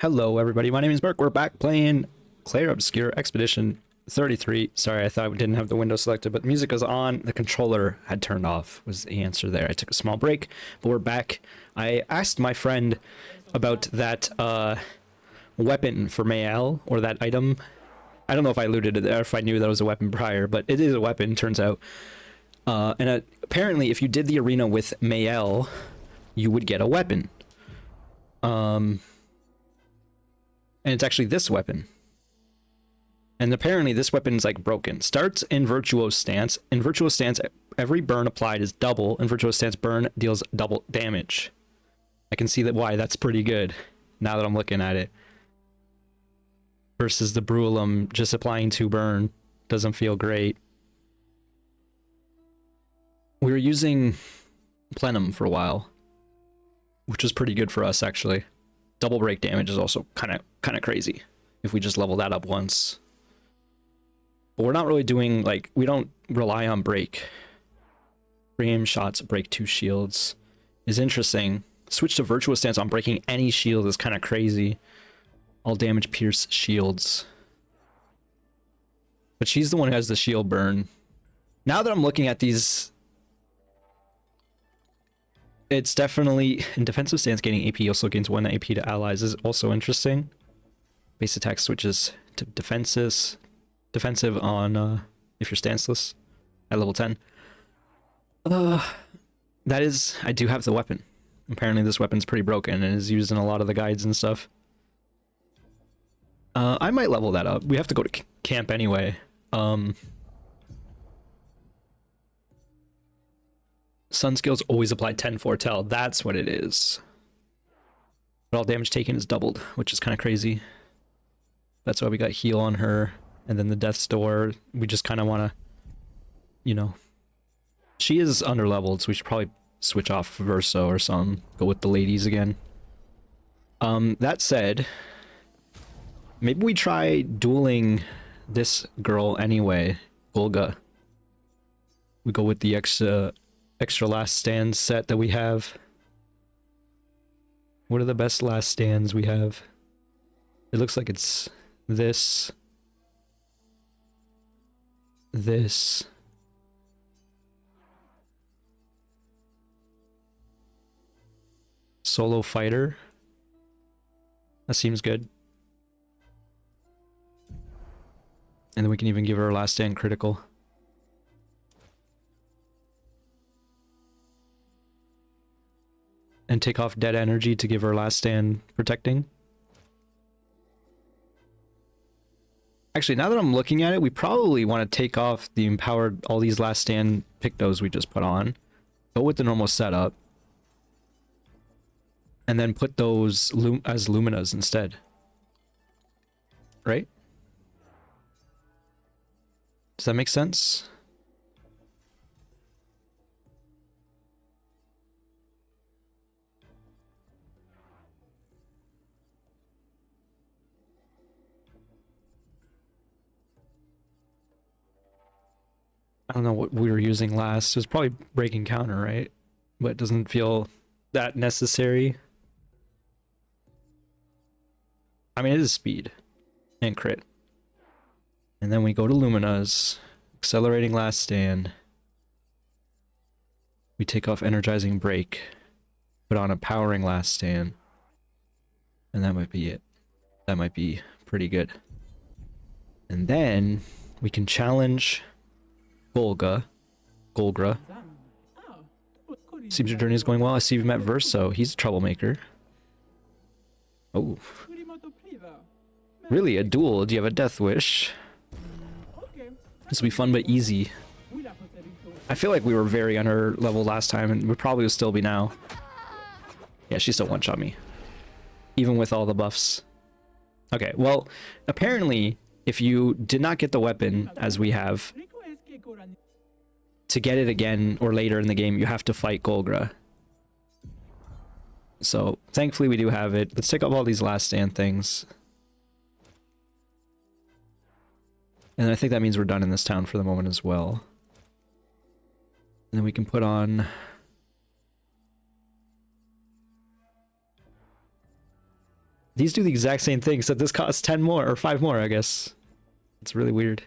Hello everybody, my name is Mark. We're back playing Clair Obscur Expedition 33. Sorry, I thought we didn't have the window selected, but the music was on, the controller had turned off, was the answer there. I took a small break, but we're back. I asked my friend about that weapon for Mayel, or that item. I don't know if I alluded to that, or if I knew that was a weapon prior, but it is a weapon, turns out. Apparently, if you did the arena with Mayel, you would get a weapon. And it's actually this weapon. And apparently this weapon is like broken. Starts in Virtuoso Stance. In Virtuoso Stance, every burn applied is double. In Virtuoso Stance, burn deals double damage. I can see that why that's pretty good now that I'm looking at it. Versus the Brulum, just applying 2 burn doesn't feel great. We were using Plenum for a while, which was pretty good for us actually. Double break damage is also kind of crazy if we just level that up once. But we're not really doing, like, we don't rely on break. Free-aim shots, break 2 shields is interesting. Switch to Virtual Stance on breaking any shield is kind of crazy. All damage pierce shields. But she's the one who has the shield burn. Now that I'm looking at these, it's definitely in defensive stance. Gaining AP also gains 1 AP to allies is also interesting. Base attack switches to defensive on if you're stanceless at level 10. That is, I do have the weapon. Apparently this weapon's pretty broken and is used in a lot of the guides and stuff. I might level that up. We have to go to camp anyway. Sun skills always apply 10 foretell. That's what it is. But all damage taken is doubled, which is kind of crazy. That's why we got heal on her. And then the death's door, we just kind of want to, you know. She is underleveled, so we should probably switch off Verso or something. Go with the ladies again. That said, maybe we try dueling this girl anyway, Olga. We go with the extra last stand set that we have. What are the best last stands we have? It looks like it's this, solo fighter. That seems good. And then we can even give her a last stand critical. And take off dead energy to give her last stand protecting. Actually, now that I'm looking at it, we probably want to take off the empowered, all these last stand pictos we just put on. Go with the normal setup. And then put those as Luminas instead. Right? Does that make sense? I don't know what we were using last. It was probably breaking counter, right? But it doesn't feel that necessary. I mean, it is speed and crit. And then we go to Lumina's, accelerating last stand. We take off energizing break, put on a powering last stand. And that might be it. That might be pretty good. And then we can challenge Golgra. Seems your journey is going well. I see you've met Verso. He's a troublemaker. Oh. Really? A duel? Do you have a death wish? This will be fun but easy. I feel like we were very under level last time and we probably will still be now. Yeah, she still one-shot me. Even with all the buffs. Okay, well, apparently, if you did not get the weapon, as we have, to get it again or later in the game, you have to fight Golgra. So, thankfully we do have it. Let's take off all these last stand things. And I think that means we're done in this town for the moment as well. And then we can put on These do the exact same thing, except this costs 10 more, or 5 more, I guess. It's really weird.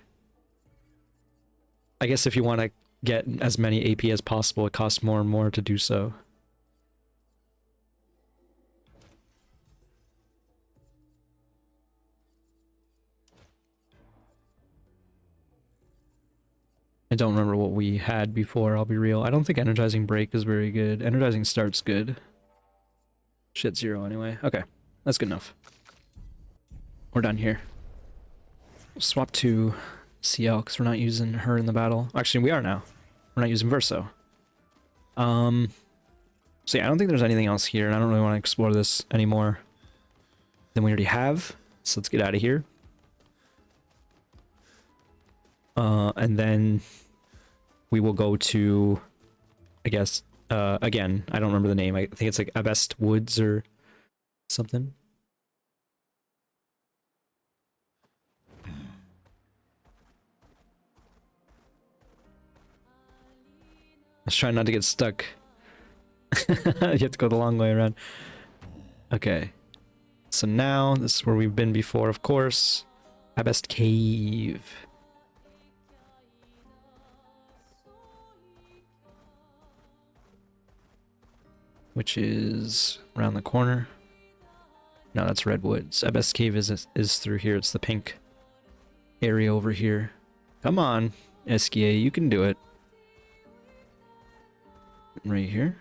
I guess if you want to get as many AP as possible, it costs more and more to do so. I don't remember what we had before, I'll be real. I don't think Energizing Break is very good. Energizing Start's good. Shit, 0 anyway. Okay, that's good enough. We're done here. Swap to CL, because we're not using her in the battle. Actually, we are now. We're not using Verso. So yeah, I don't think there's anything else here, and I don't really want to explore this anymore than we already have. So let's get out of here. And then we will go to, I guess, again, I don't remember the name. I think it's like Abest Woods or something. Let's try not to get stuck. You have to go the long way around. Okay. So now, this is where we've been before, of course. Abest Cave. Which is around the corner. No, that's Redwoods. Abest Cave is through here. It's the pink area over here. Come on, Eskia, you can do it. Right here.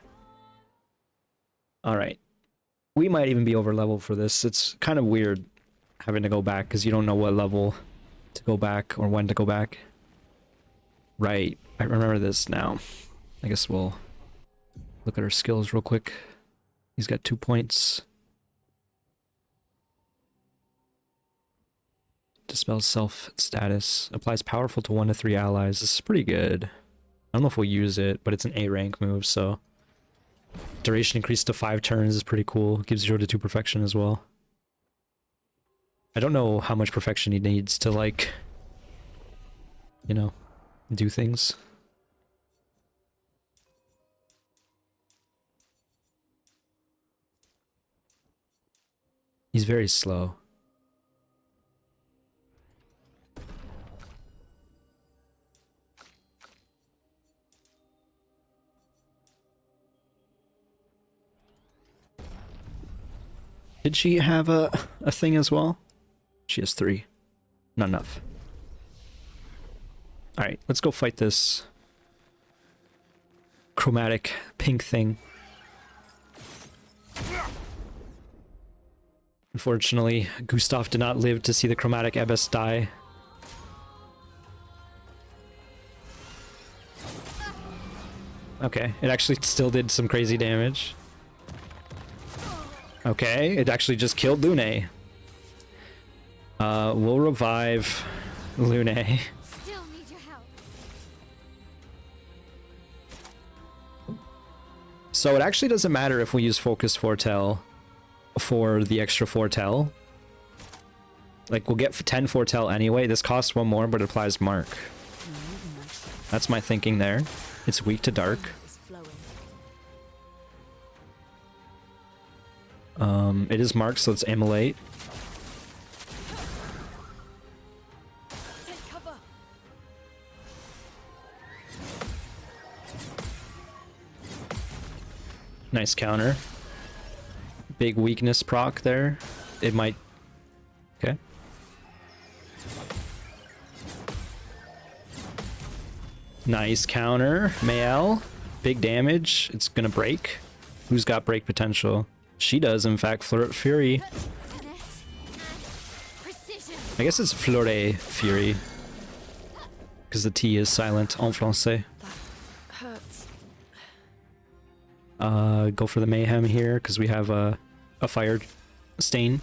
Alright. We might even be over level for this. It's kind of weird having to go back because you don't know what level to go back or when to go back. Right. I remember this now. I guess we'll look at our skills real quick. He's got 2 points. Dispels self status. Applies powerful to 1 to 3 allies. This is pretty good. I don't know if we'll use it, but it's an A rank move, so... Duration increased to 5 turns is pretty cool. Gives 0 to 2 perfection as well. I don't know how much perfection he needs to, like... You know, do things. He's very slow. Did she have a thing as well? She has 3. Not enough. Alright, let's go fight this chromatic pink thing. Unfortunately, Gustav did not live to see the chromatic Ebis die. Okay, it actually still did some crazy damage. Okay, it actually just killed Lune. We'll revive Lune. Still need your help. So it actually doesn't matter if we use Focus Foretell for the extra Foretell. Like, we'll get 10 Foretell anyway. This costs 1 more, but it applies Mark. That's my thinking there. It's weak to Dark. It is Mark, so it's Immolate. Take cover. Nice counter. Big weakness proc there. It might... Okay. Nice counter. Mael. Big damage. It's gonna break. Who's got break potential? She does, in fact. Fury. I guess it's Fleuret Fury. Because the T is silent en français. Hurts. Go for the Mayhem here, because we have a fire stain.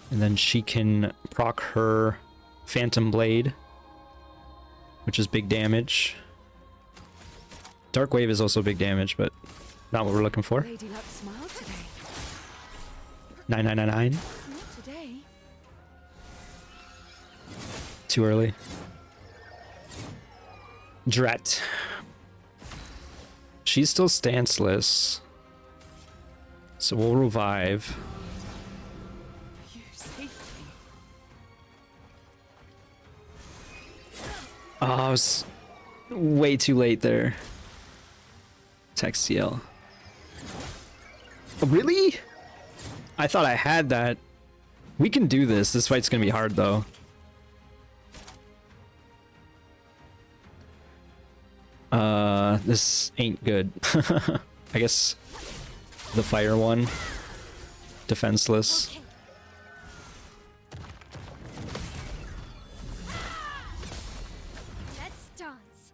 And then she can proc her Phantom Blade, which is big damage. Dark Wave is also big damage, but not what we're looking for. Lady Luck smiled today. 9999. Not today. Too early. Dret. She's still stanceless. So we'll revive. You saved me. Oh, I was way too late there. Text CL. Oh, really? I thought I had that. We can do this. This fight's gonna be hard though. This ain't good. I guess the fire one. Defenseless. Okay. Let's dance.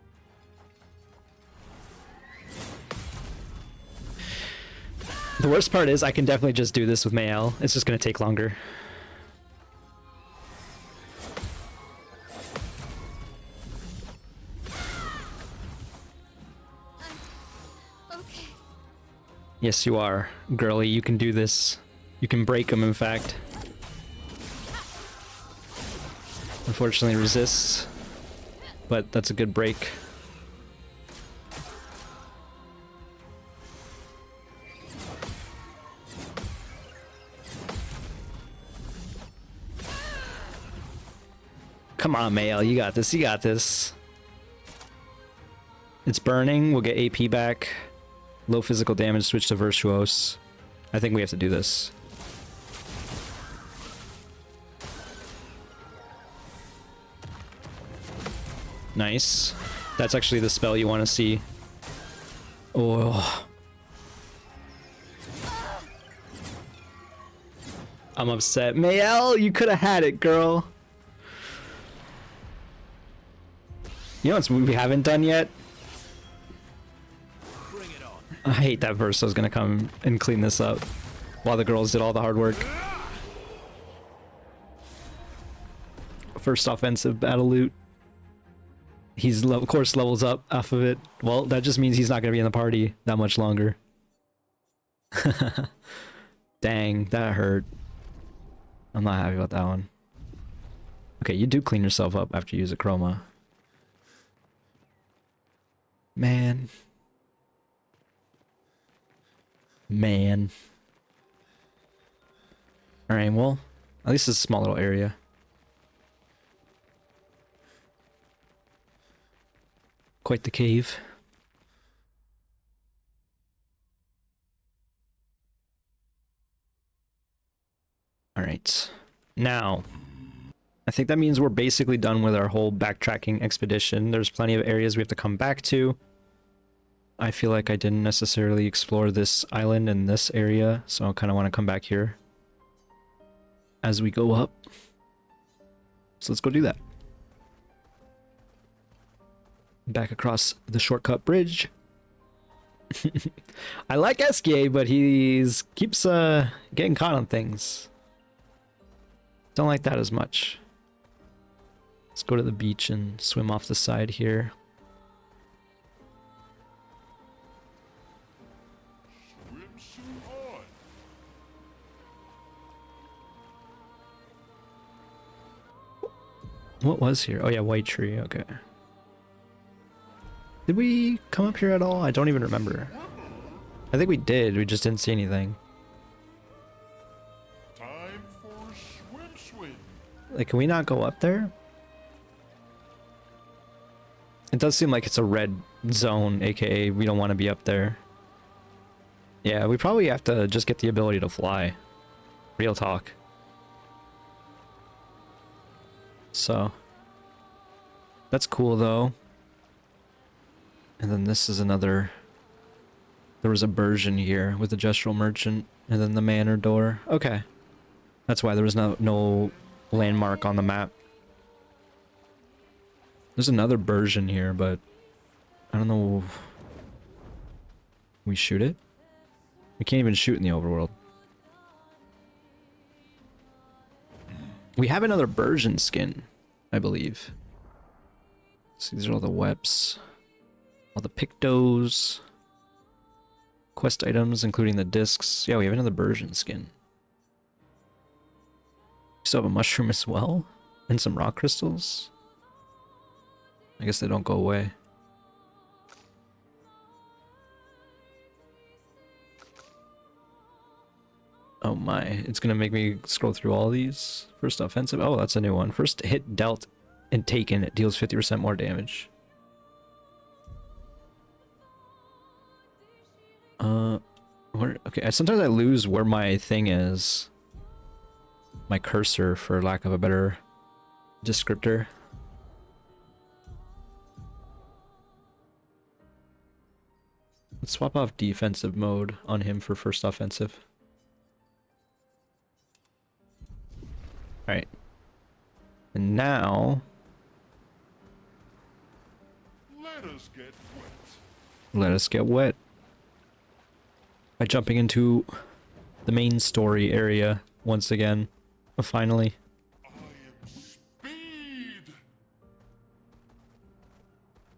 The worst part is I can definitely just do this with Mayel. It's just gonna take longer. Okay. Yes, you are. Girly, you can do this. You can break them, in fact. Unfortunately resists. But that's a good break. Come on, Mayel, you got this, you got this. It's burning, we'll get AP back. Low physical damage, switch to Virtuose. I think we have to do this. Nice. That's actually the spell you want to see. Oh. I'm upset. Mayel, you could have had it, girl. You know what we haven't done yet? I hate that Verso's gonna come and clean this up while the girls did all the hard work. First offensive battle loot. He's of course levels up off of it. Well, that just means he's not gonna be in the party that much longer. Dang, that hurt. I'm not happy about that one. Okay, you do clean yourself up after you use a chroma. Man. Man. Alright, well, at least it's a small little area. Quite the cave. Alright. Now, I think that means we're basically done with our whole backtracking expedition. There's plenty of areas we have to come back to. I feel like I didn't necessarily explore this island and this area, so I kind of want to come back here as we go up. So let's go do that. Back across the shortcut bridge. I like Eskie, but he's keeps getting caught on things. Don't like that as much. Let's go to the beach and swim off the side here. What was here? Oh yeah, White Tree, okay. Did we come up here at all? I don't even remember. I think we did, we just didn't see anything. Time for swim. Like, can we not go up there? It does seem like it's a red zone, aka we don't want to be up there. Yeah, we probably have to just get the ability to fly. Real talk. So, that's cool though. And then this is another, there was a version here with the gestural merchant and then the manor door. Okay. That's why there was no landmark on the map. There's another version here, but I don't know. We shoot it? We can't even shoot in the overworld. We have another version skin, I believe. So these are all the weps. All the pictos. Quest items, including the discs. Yeah, we have another version skin. We still have a mushroom as well. And some rock crystals. I guess they don't go away. Oh my, it's gonna make me scroll through all these. First offensive. Oh, that's a new one. First hit dealt and taken, it deals 50% more damage. Okay, sometimes I lose where my thing is. My cursor, for lack of a better descriptor. Let's swap off defensive mode on him for first offensive. Alright. And now... Let us get wet. let us get wet. By jumping into the main story area once again. Finally. I am speed.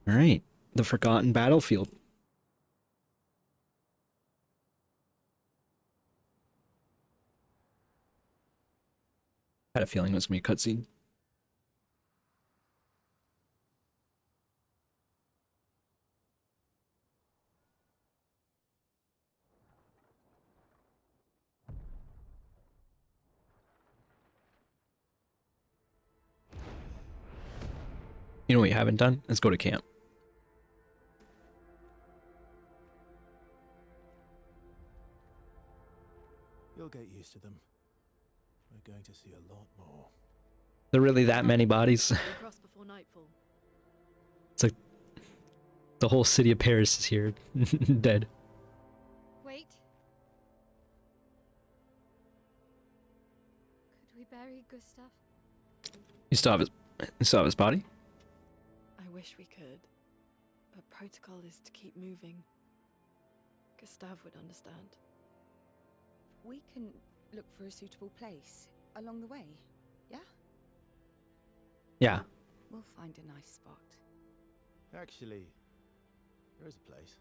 Alright. The Forgotten Battlefield. Had a feeling it was gonna be a cutscene. You know what you haven't done? Let's go to camp. You'll get used to them. We're going to see a lot more. There really that many bodies? We'll cross before nightfall. It's like the whole city of Paris is here, dead. Wait. Could we bury Gustav? You still have his body? I wish we could, but protocol is to keep moving. Gustav would understand. We can look for a suitable place along the way, yeah? Yeah. We'll find a nice spot. Actually, there is a place.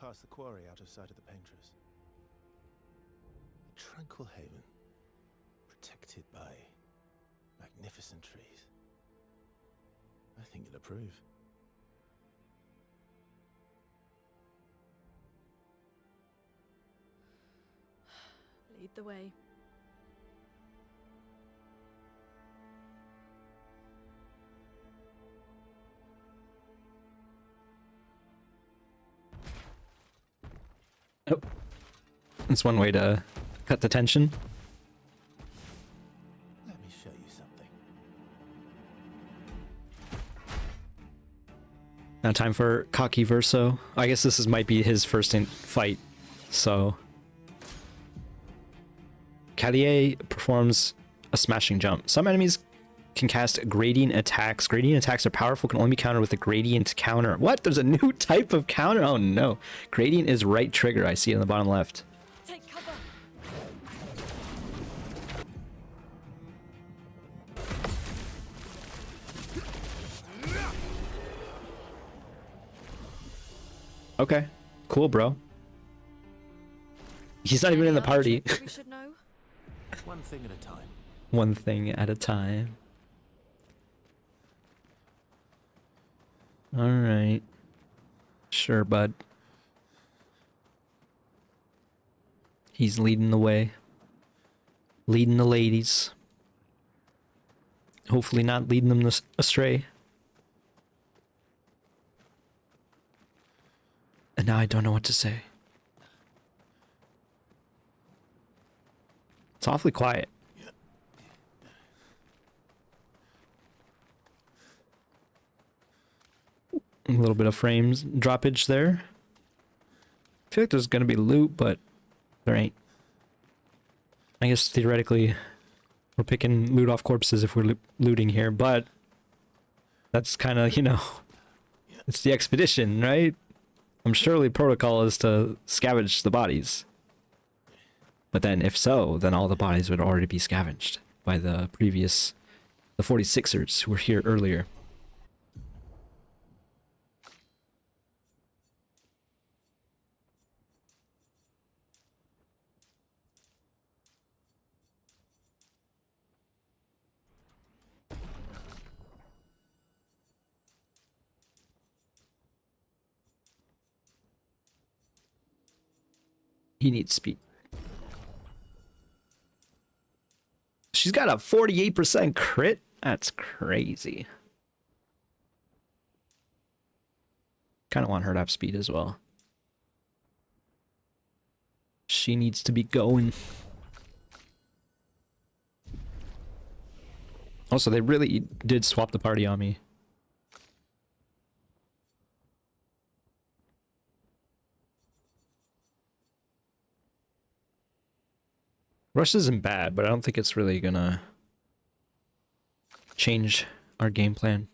Past the quarry, out of sight of the painters. A tranquil haven, protected by magnificent trees. I think you'll approve. Lead the way. Oh. That's one way to cut the tension. Let me show you something. Now time for Cocky Verso. I guess might be his first fight, so... Callier performs a smashing jump. Some enemies can cast gradient attacks. Gradient attacks are powerful, can only be countered with a gradient counter. What? There's a new type of counter? Oh no. Gradient is right trigger. I see it on the bottom left. Take cover. Okay. Cool, bro. He's not even in the Any other party. tricks we should know? One thing at a time. One thing at a time. Alright. Sure, bud. He's leading the way. Leading the ladies. Hopefully not leading them astray. And now I don't know what to say. It's awfully quiet. A little bit of frames droppage there. I feel like there's gonna be loot, but there ain't. I guess theoretically we're picking loot off corpses if we're looting here, but that's kind of, you know, it's the expedition, right? I'm surely protocol is to scavenge the bodies. But then if so, then all the bodies would already be scavenged by the 46ers who were here earlier. He needs speed. She's got a 48% crit? That's crazy. Kind of want her to have speed as well. She needs to be going. Also, they really did swap the party on me. Rush isn't bad, but I don't think it's really gonna change our game plan.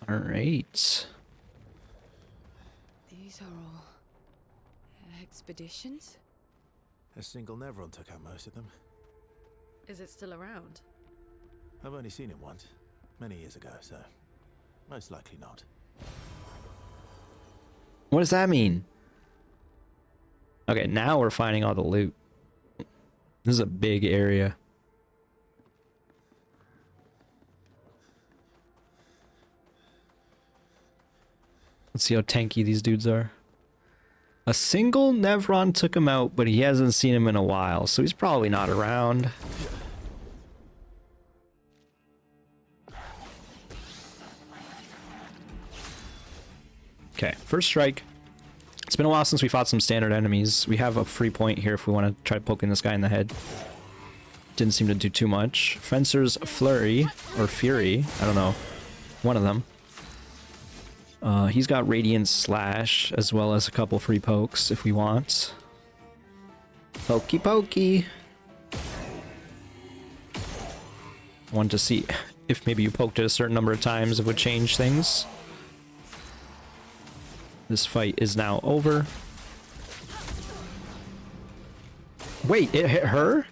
All right. These are all expeditions? A single Nevron took out most of them. Is it still around? I've only seen it once, many years ago, so most likely not. What does that mean? Okay, now we're finding all the loot. This is a big area. Let's see how tanky these dudes are. A single Nevron took him out, but he hasn't seen him in a while, so he's probably not around. Okay, first strike. It's been a while since we fought some standard enemies. We have a free point here if we want to try poking this guy in the head. Didn't seem to do too much. Fencer's Flurry, or Fury, I don't know. One of them. He's got Radiant Slash, as well as a couple free pokes if we want. Pokey pokey. Want to see if maybe you poked it a certain number of times, it would change things. This fight is now over. Wait, it hit her?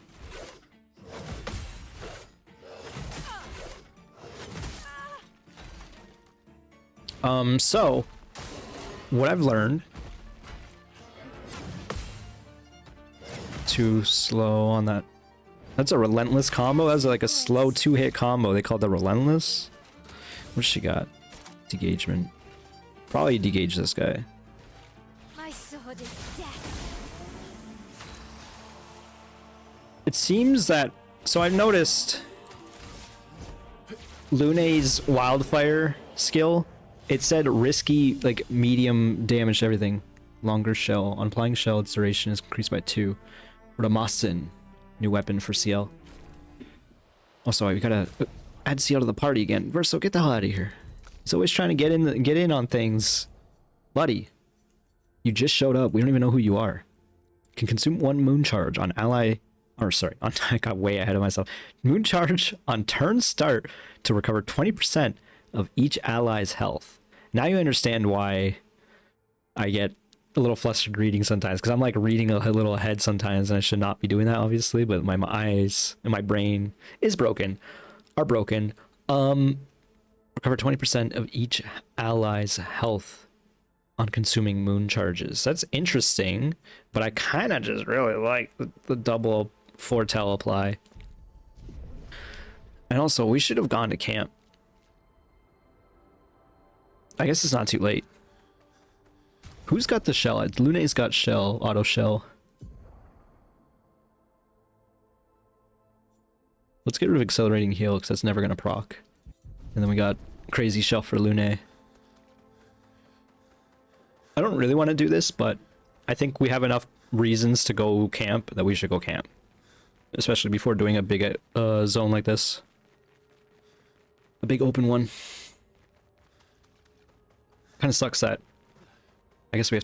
So, what I've learned, too slow on that. That's a relentless combo. That's like a slow 2-hit combo. They call it the relentless. What's she got? Degagement. Probably degage this guy. My sword is death. It seems that, so I've noticed Lune's wildfire skill. It said risky, like medium damage to everything. Longer shell. On applying shell, its duration is increased by 2. Ramasin. New weapon for CL. Oh, sorry, we gotta add CL to the party again. Verso, get the hell out of here. He's always trying to get in on things. Buddy, you just showed up. We don't even know who you are. Can consume 1 moon charge on ally... Or sorry, I got way ahead of myself. Moon charge on turn start to recover 20% of each ally's health. Now you understand why I get a little flustered reading sometimes, because I'm like reading a little ahead sometimes, and I should not be doing that, obviously, but my eyes and my brain are broken. Recover 20% of each ally's health on consuming moon charges. That's interesting, but I kind of just really like the double foretell apply. And also, we should have gone to camp. I guess it's not too late. Who's got the shell? Lune's got shell, auto shell. Let's get rid of accelerating heal, because that's never going to proc. And then we got crazy shell for Lune. I don't really want to do this, but I think we have enough reasons to go camp that we should go camp. Especially before doing a big zone like this. A big open one. Kind of sucks that. I guess we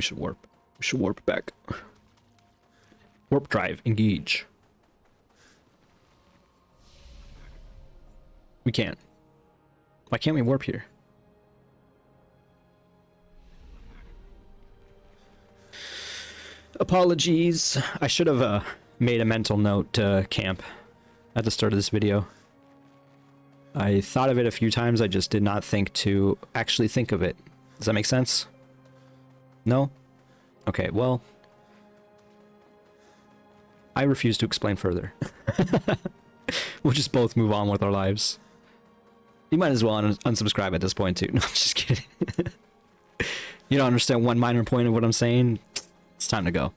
should warp. We should warp back. Warp drive, engage. We can't. Why can't we warp here? Apologies. I should have made a mental note to camp at the start of this video. I thought of it a few times, I just did not think to actually think of it. Does that make sense? No? Okay, well... I refuse to explain further. We'll just both move on with our lives. You might as well unsubscribe at this point too. No, I'm just kidding. You don't understand one minor point of what I'm saying? It's time to go.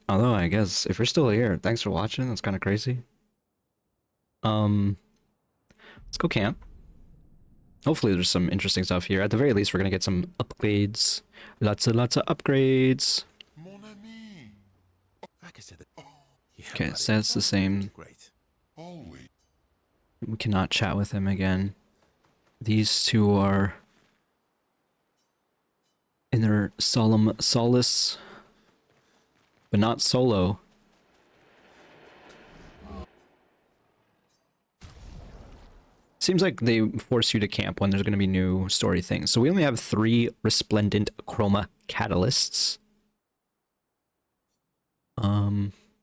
Although, I guess, if you're still here, thanks for watching. That's kind of crazy. Let's go camp. Hopefully there's some interesting stuff here. At the very least, we're gonna get some upgrades. Lots of upgrades. Mon ami. Like I said, yeah, Okay, buddy. so it's the same. Great. Always. We cannot chat with him again. These two are in their solemn solace, but not solo. Seems like they force you to camp when there's going to be new story things. So we only have 3 resplendent chroma catalysts.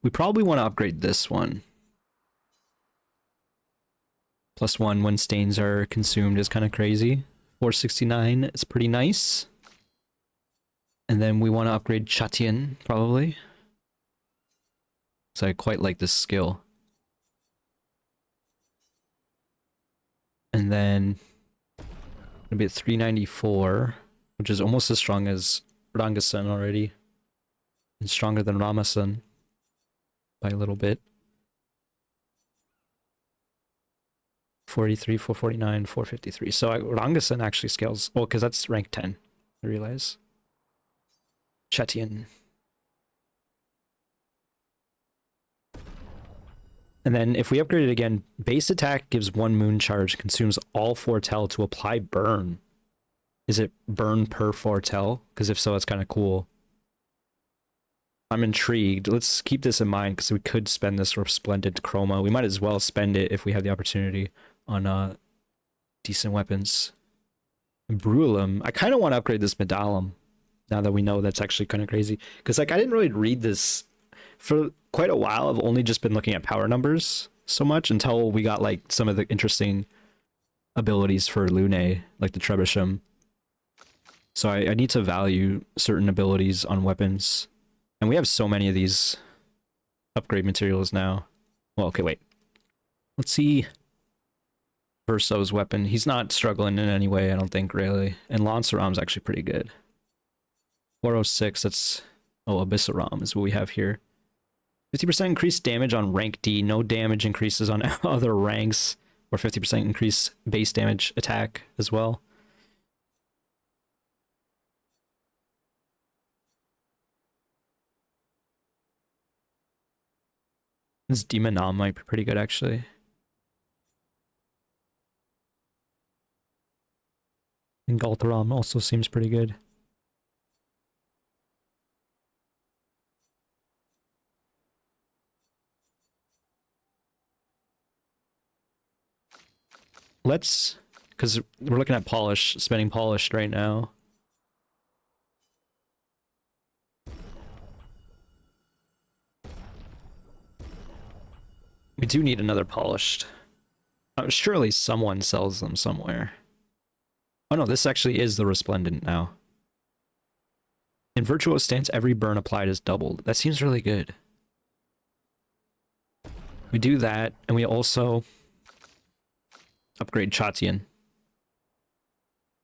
We probably want to upgrade this one. +1 when stains are consumed is kind of crazy. 469 is pretty nice. And then we want to upgrade Chatian, probably. So I quite like this skill. And then it'll be at 394, which is almost as strong as Rangasun already. And stronger than Ramasun by a little bit. 43, 449, 453. So Rangasun actually scales. Oh, because that's rank 10, I realize. Chetian. And then if we upgrade it again, base attack gives 1 moon charge, consumes all foretell to apply burn. Is it burn per foretell? Because if so, that's kind of cool. I'm intrigued. Let's keep this in mind because we could spend this resplendent chroma. We might as well spend it if we have the opportunity on decent weapons. And Bruilum. I kind of want to upgrade this Medallum now that we know that's actually kind of crazy. Because like I didn't really read this for quite a while. I've only just been looking at power numbers so much until we got like some of the interesting abilities for Lune, like the Trebuchem. So I need to value certain abilities on weapons. And we have so many of these upgrade materials now. Well, okay, wait. Let's see Verso's weapon. He's not struggling in any way, I don't think, really. And Lanceram's actually pretty good. 406, that's... Oh, Abyssaram is what we have here. 50% increased damage on rank D. No damage increases on other ranks. Or 50% increase base damage attack as well. This Demonom might be pretty good, actually. And Galtaram also seems pretty good. Let's... Because we're looking at polish, spending polished right now. We do need another polished. Surely someone sells them somewhere. Oh no, this actually is the resplendent now. In Virtuoso stance, every burn applied is doubled. That seems really good. We do that, and we also upgrade Chatian.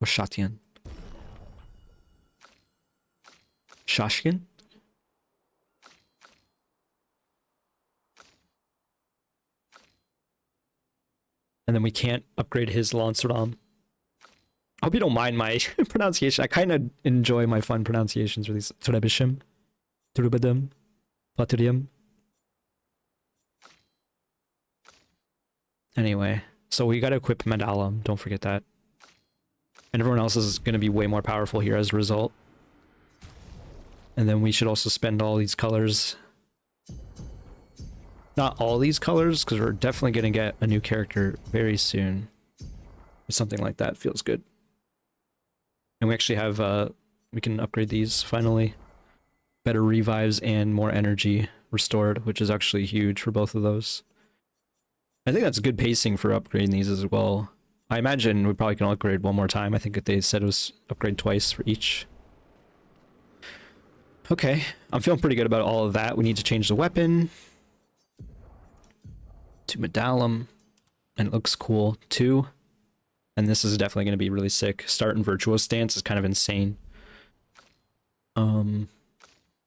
Or Chatian. Shashkin? And then we can't upgrade his Lanceram. I hope you don't mind my pronunciation. I kind of enjoy my fun pronunciations for these. Trebishim, Trubadum, Patrium. Anyway, so we gotta equip Medallum, don't forget that. And everyone else is gonna be way more powerful here as a result. And then we should also spend all these colors. Not all these colors, because we're definitely gonna get a new character very soon. Something like that feels good. And we actually have, we can upgrade these finally. Better revives and more energy restored, which is actually huge for both of those. I think that's good pacing for upgrading these as well. I imagine we probably can upgrade one more time. I think that they said it was upgrade twice for each. Okay, I'm feeling pretty good about all of that. We need to change the weapon. to Medallum, and it looks cool too. And this is definitely going to be really sick. Start in Virtuoso Stance is kind of insane. And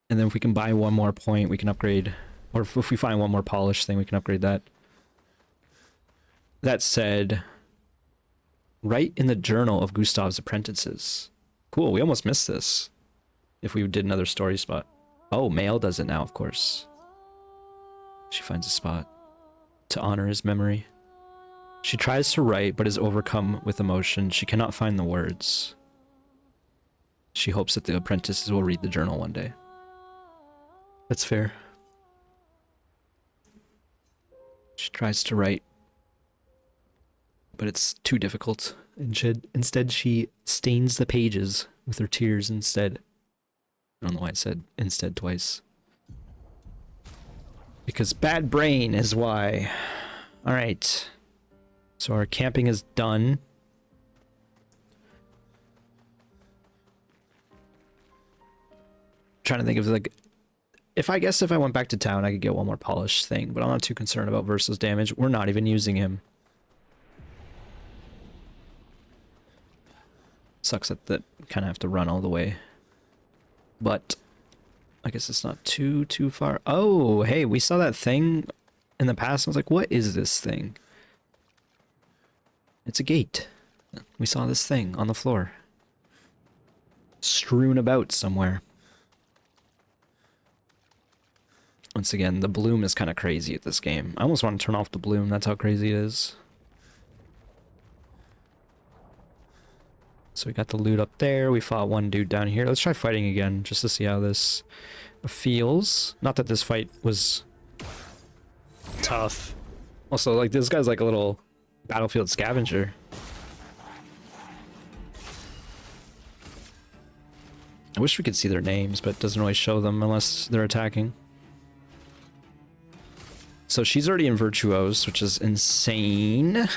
then if we can buy one more point, we can upgrade, or if we find one more polish thing, we can upgrade that. That said, write in the journal of Gustav's apprentices. Cool, we almost missed this if we did another story spot. Oh, Mael does it now, of course. She finds a spot to honor his memory. She tries to write, but is overcome with emotion. She cannot find the words. She hopes that the apprentices will read the journal one day. That's fair. She tries to write, but it's too difficult. Instead, she stains the pages with her tears instead. I don't know why I said instead twice. Because bad brain is why. Alright. So our camping is done. Trying to think of like, if I went back to town, I could get one more polish thing, but I'm not too concerned about versus damage. We're not even using him. Sucks that kind of have to run all the way. But I guess it's not too far. Oh, hey, we saw that thing in the past. I was like, what is this thing? It's a gate. We saw this thing on the floor, strewn about somewhere. Once again, the bloom is kind of crazy at this game. I almost want to turn off the bloom. That's how crazy it is. So we got the loot up there. We fought one dude down here. Let's try fighting again just to see how this feels. Not that this fight was tough. Also, like, this guy's like a little battlefield scavenger. I wish we could see their names, but it doesn't really show them unless they're attacking. So she's already in Virtuose, which is insane.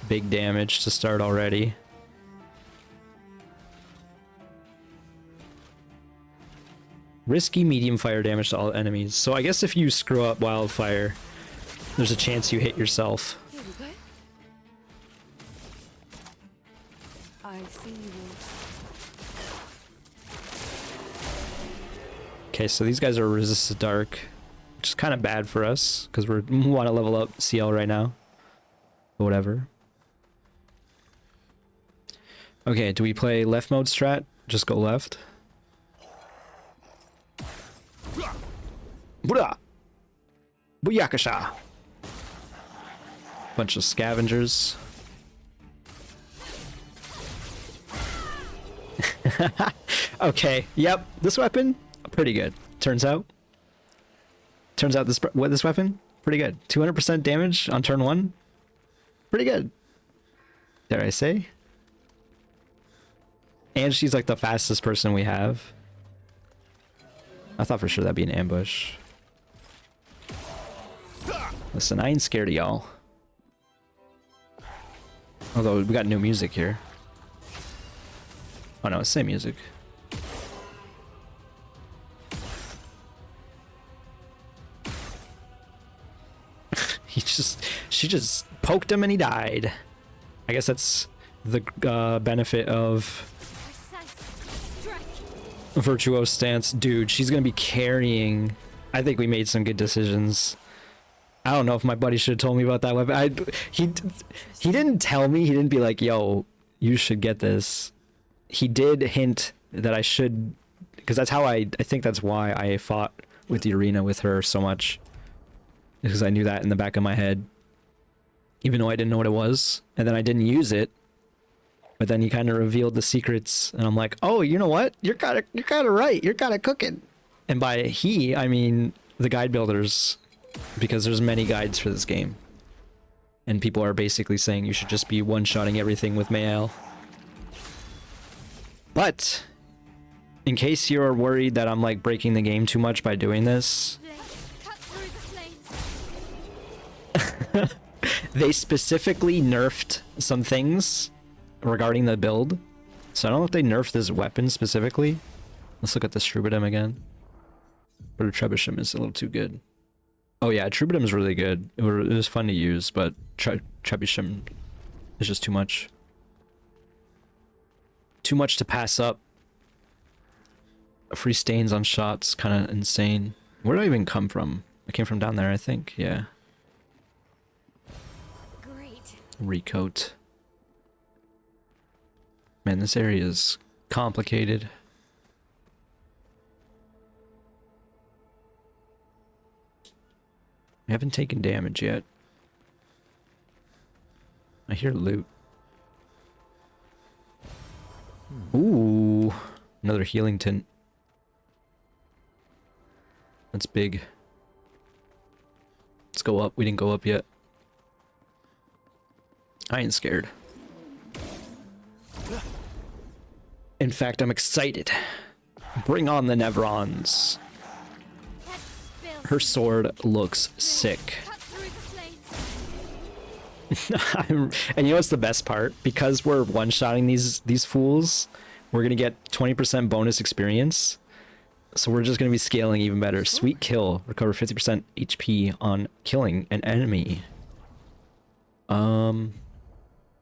Big damage to start already. Risky medium fire damage to all enemies. So I guess if you screw up wildfire, there's a chance you hit yourself. Here we go. I see you. Okay, so these guys are resistant to dark, which is kind of bad for us because we want to level up CL right now. But whatever. Okay, do we play left mode strat? Just go left. Buddha! Booyakasha! Bunch of scavengers. Okay, yep, this weapon, pretty good. Turns out this weapon, pretty good. 200% damage on turn 1. Pretty good. Dare I say? And she's like the fastest person we have. I thought for sure that'd be an ambush. Listen, I ain't scared of y'all. Although we got new music here. Oh no, it's the same music. She just poked him and he died. I guess that's the benefit of Virtuoso Stance. Dude, she's gonna be carrying. I think we made some good decisions. I don't know if my buddy should have told me about that weapon. He didn't tell me. He didn't be like, yo, you should get this. He did hint that I should, because that's how I think that's why I fought with the arena with her so much, because I knew that in the back of my head, even though I didn't know what it was, and then I didn't use it. But then he kind of revealed the secrets, and I'm like, oh, you know what? You're kind of right. You're kind of cooking. And by he, I mean the guide builders, because there's many guides for this game, and people are basically saying you should just be one-shotting everything with Mael. But in case you're worried that I'm like breaking the game too much by doing this, they specifically nerfed some things regarding the build. So I don't know if they nerfed this weapon specifically, Let's look at the Troubadour again. But Trebuchem is a little too good. Oh yeah, Troubadour is really good. It was fun to use, but Trebuchem is just too much. Too much to pass up. Free stains on shots, kind of insane. Where did I even come from? I came from down there, I think. Yeah. Great. Recoat. Man, this area is complicated. I haven't taken damage yet. I hear loot. Ooh, another healing tint. That's big. Let's go up. We didn't go up yet. I ain't scared. In fact, I'm excited. Bring on the Nevrons. Her sword looks sick. Cut through the flames. And you know what's the best part? Because we're one-shotting these fools, we're gonna get 20% bonus experience. So we're just gonna be scaling even better. Sweet kill. Recover 50% HP on killing an enemy.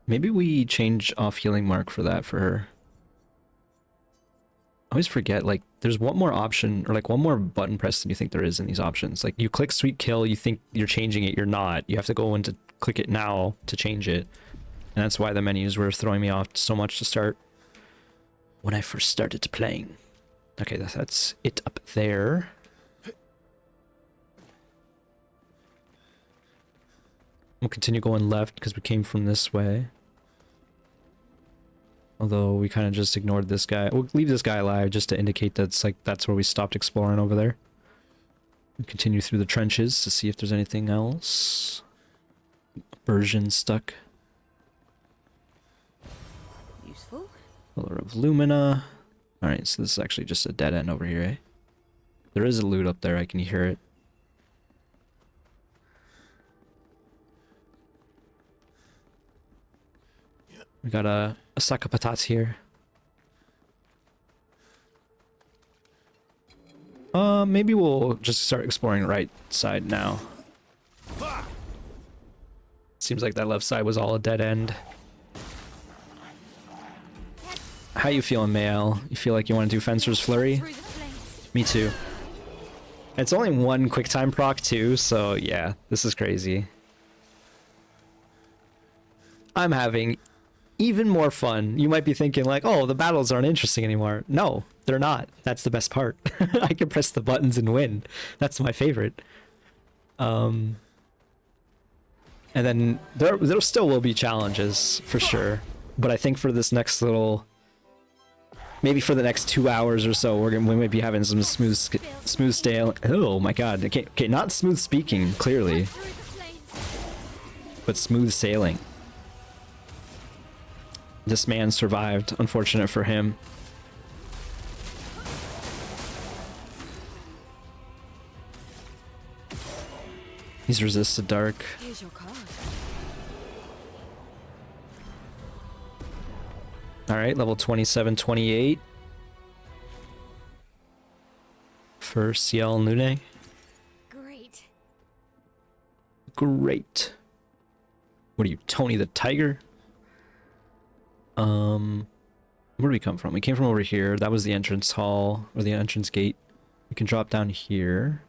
Maybe we change off healing mark for that for her. I always forget, like, there's one more option, or like one more button press than you think there is in these options. Like, you click sweet kill, you think you're changing it, you're not. You have to go in to click it now to change it. And that's why the menus were throwing me off so much to start when I first started playing. Okay, that's it up there. We'll continue going left because we came from this way. Although we kind of just ignored this guy. We'll leave this guy alive just to indicate that's where we stopped exploring over there. We continue through the trenches to see if there's anything else. Version stuck. Useful. Color of Lumina. Alright, so this is actually just a dead end over here, eh? There is a loot up there, I can hear it. We got a sack of patatas here. Maybe we'll just start exploring right side now. Seems like that left side was all a dead end. How you feeling, Mael? You feel like you want to do Fencer's Flurry? Through the flames. Me too. It's only one quick time proc too, so yeah, this is crazy. I'm having even more fun. You might be thinking like, oh, the battles aren't interesting anymore. No, they're not. That's the best part. I can press the buttons and win. That's my favorite. And then there still will be challenges for sure. But I think for this next little, maybe for the next 2 hours or so, we might be having some smooth stale. Oh my god. Okay, not smooth speaking, clearly, Through the flames. but smooth sailing. This man survived, unfortunate for him. He's resisted dark. Here's your card. Alright, level 27, 28. For Ciel Nune. Great. Great. What are you, Tony the Tiger? Where did we come from? We came from over here. That was the entrance hall, or the entrance gate. We can drop down here.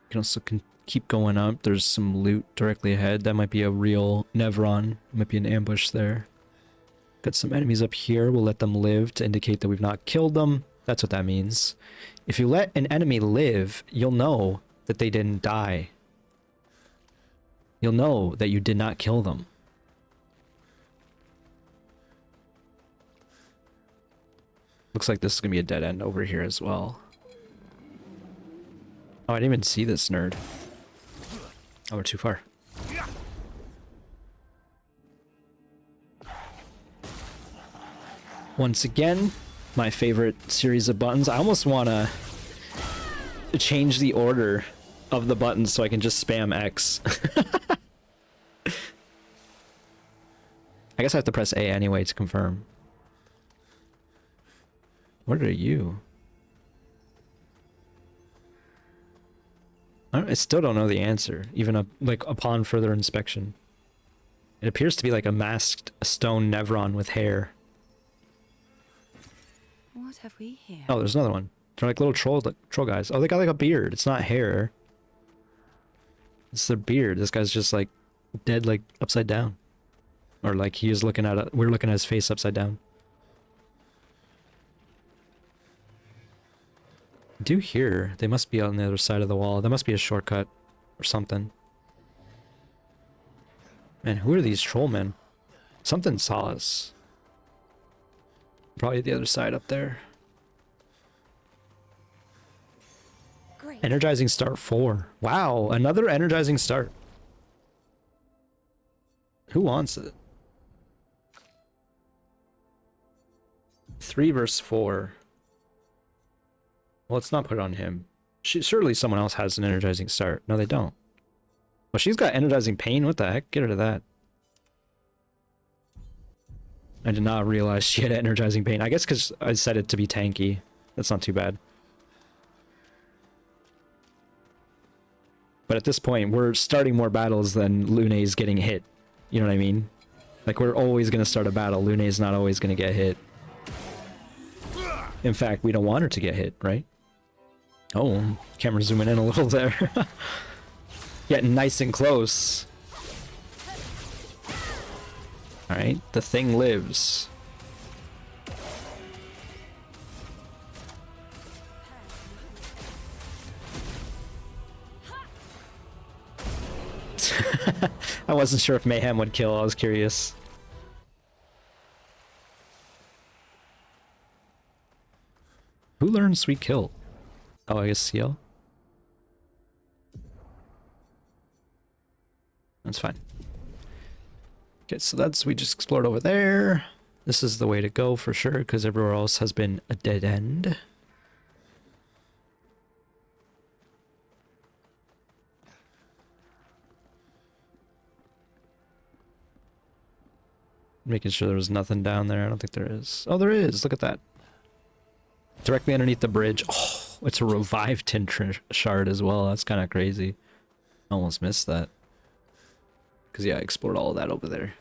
You can also keep going up. There's some loot directly ahead. That might be a real Nevron. Might be an ambush there. Got some enemies up here. We'll let them live to indicate that we've not killed them. That's what that means. If you let an enemy live, you'll know that they didn't die. You'll know that you did not kill them. Looks like this is going to be a dead end over here as well. Oh, I didn't even see this nerd. Oh, we're too far. Once again, my favorite series of buttons. I almost want to change the order of the buttons so I can just spam X. I guess I have to press A anyway to confirm. What are you? I still don't know the answer, even like upon further inspection. It appears to be like a masked stone Nevron with hair. What have we here? Oh, there's another one. They're like little troll guys. Oh, they got like a beard. It's not hair. It's their beard. This guy's just like dead, like upside down, or like he is looking at we're looking at his face upside down. I do hear they must be on the other side of the wall. That must be a shortcut or something. Man, who are these trollmen? Something saw us. Probably the other side up there. Great. Energizing start 4. Wow, another energizing start. Who wants it? 3 versus 4. Well, let's not put it on him. Surely someone else has an energizing start. No, they don't. Well, she's got energizing pain. What the heck? Get rid of that. I did not realize she had energizing pain. I guess because I set it to be tanky. That's not too bad. But at this point, we're starting more battles than Lune's getting hit. You know what I mean? Like, we're always going to start a battle. Lune's not always going to get hit. In fact, we don't want her to get hit, right? Oh, camera zooming in a little there. Getting nice and close. Alright, the thing lives. I wasn't sure if Mayhem would kill, I was curious. Who learned Sweet Kill? Oh, I guess CL? That's fine. Okay, so we just explored over there. This is the way to go for sure, because everywhere else has been a dead end. Making sure there was nothing down there. I don't think there is. Oh, there is. Look at that. Directly underneath the bridge. Oh, it's a revived tin shard as well. That's kind of crazy. Almost missed that. Because, yeah, I explored all of that over there.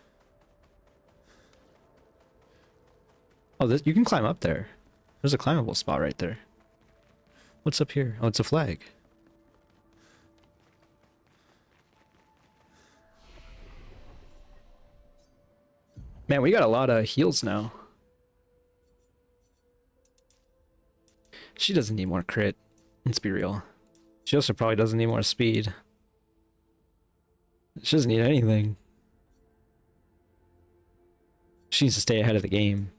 Oh, you can climb up there. There's a climbable spot right there. What's up here? Oh, it's a flag. Man, we got a lot of heals now. She doesn't need more crit. Let's be real. She also probably doesn't need more speed. She doesn't need anything. She needs to stay ahead of the game.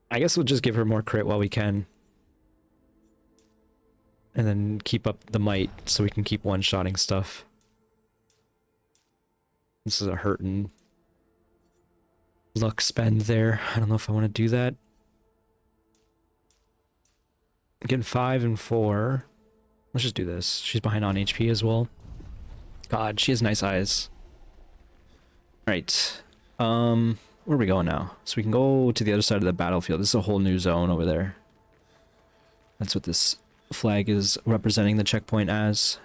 I guess we'll just give her more crit while we can. And then keep up the might so we can keep one-shotting stuff. This is a hurtin' luck spend there. I don't know if I want to do that. Getting 5 and 4. Let's just do this. She's behind on HP as well. God, she has nice eyes. Alright. Where are we going now? So we can go to the other side of the battlefield. This is a whole new zone over there. That's what this flag is representing the checkpoint as.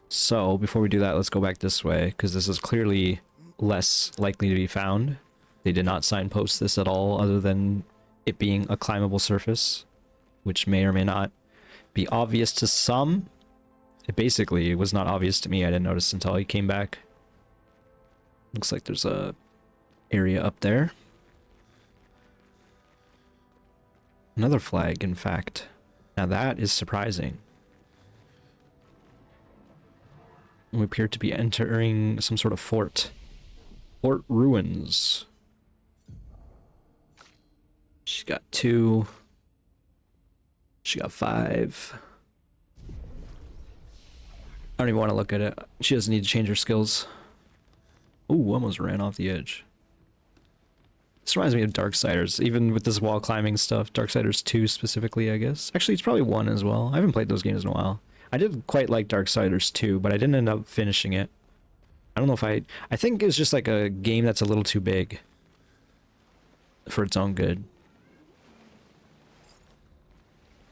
So, before we do that, let's go back this way, because this is clearly less likely to be found. They did not signpost this at all, other than it being a climbable surface, which may or may not be obvious to some. It basically was not obvious to me. I didn't notice until I came back. Looks like there's a area up there. Another flag, in fact. Now that is surprising. We appear to be entering some sort of fort. Fort ruins. She got 2. She got 5. I don't even want to look at it. She doesn't need to change her skills. Ooh, almost ran off the edge. This reminds me of Darksiders, even with this wall climbing stuff. Darksiders 2 specifically, I guess. Actually, it's probably 1 as well. I haven't played those games in a while. I did quite like Darksiders 2, but I didn't end up finishing it. I don't know if I think it's just like a game that's a little too big for its own good.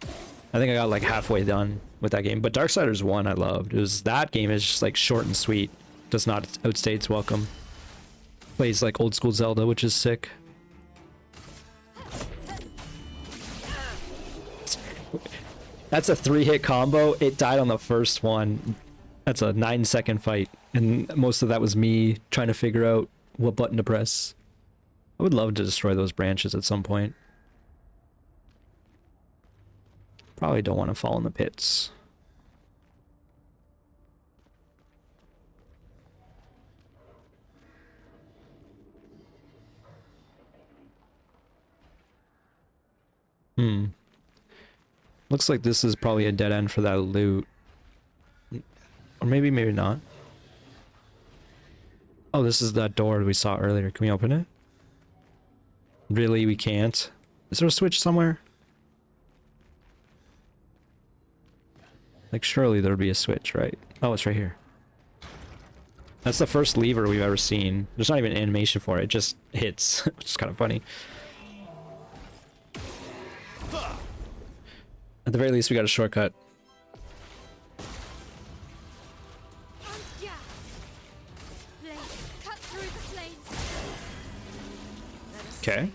I think I got like halfway done with that game, but Darksiders 1 I loved. It was that game is just like short and sweet. Does not outstay its welcome. Plays like old school Zelda, which is sick. That's a 3-hit combo. It died on the first one. That's a 9-second fight, and most of that was me trying to figure out what button to press. I would love to destroy those branches at some point. Probably don't want to fall in the pits. Looks like this is probably a dead end for that loot. Or maybe not. Oh, this is that door we saw earlier. Can we open it? Really, we can't? Is there a switch somewhere? Like, surely there'd be a switch, right? Oh, it's right here. That's the first lever we've ever seen. There's not even an animation for it. It just hits, which is kind of funny. At the very least, we got a shortcut. Okay.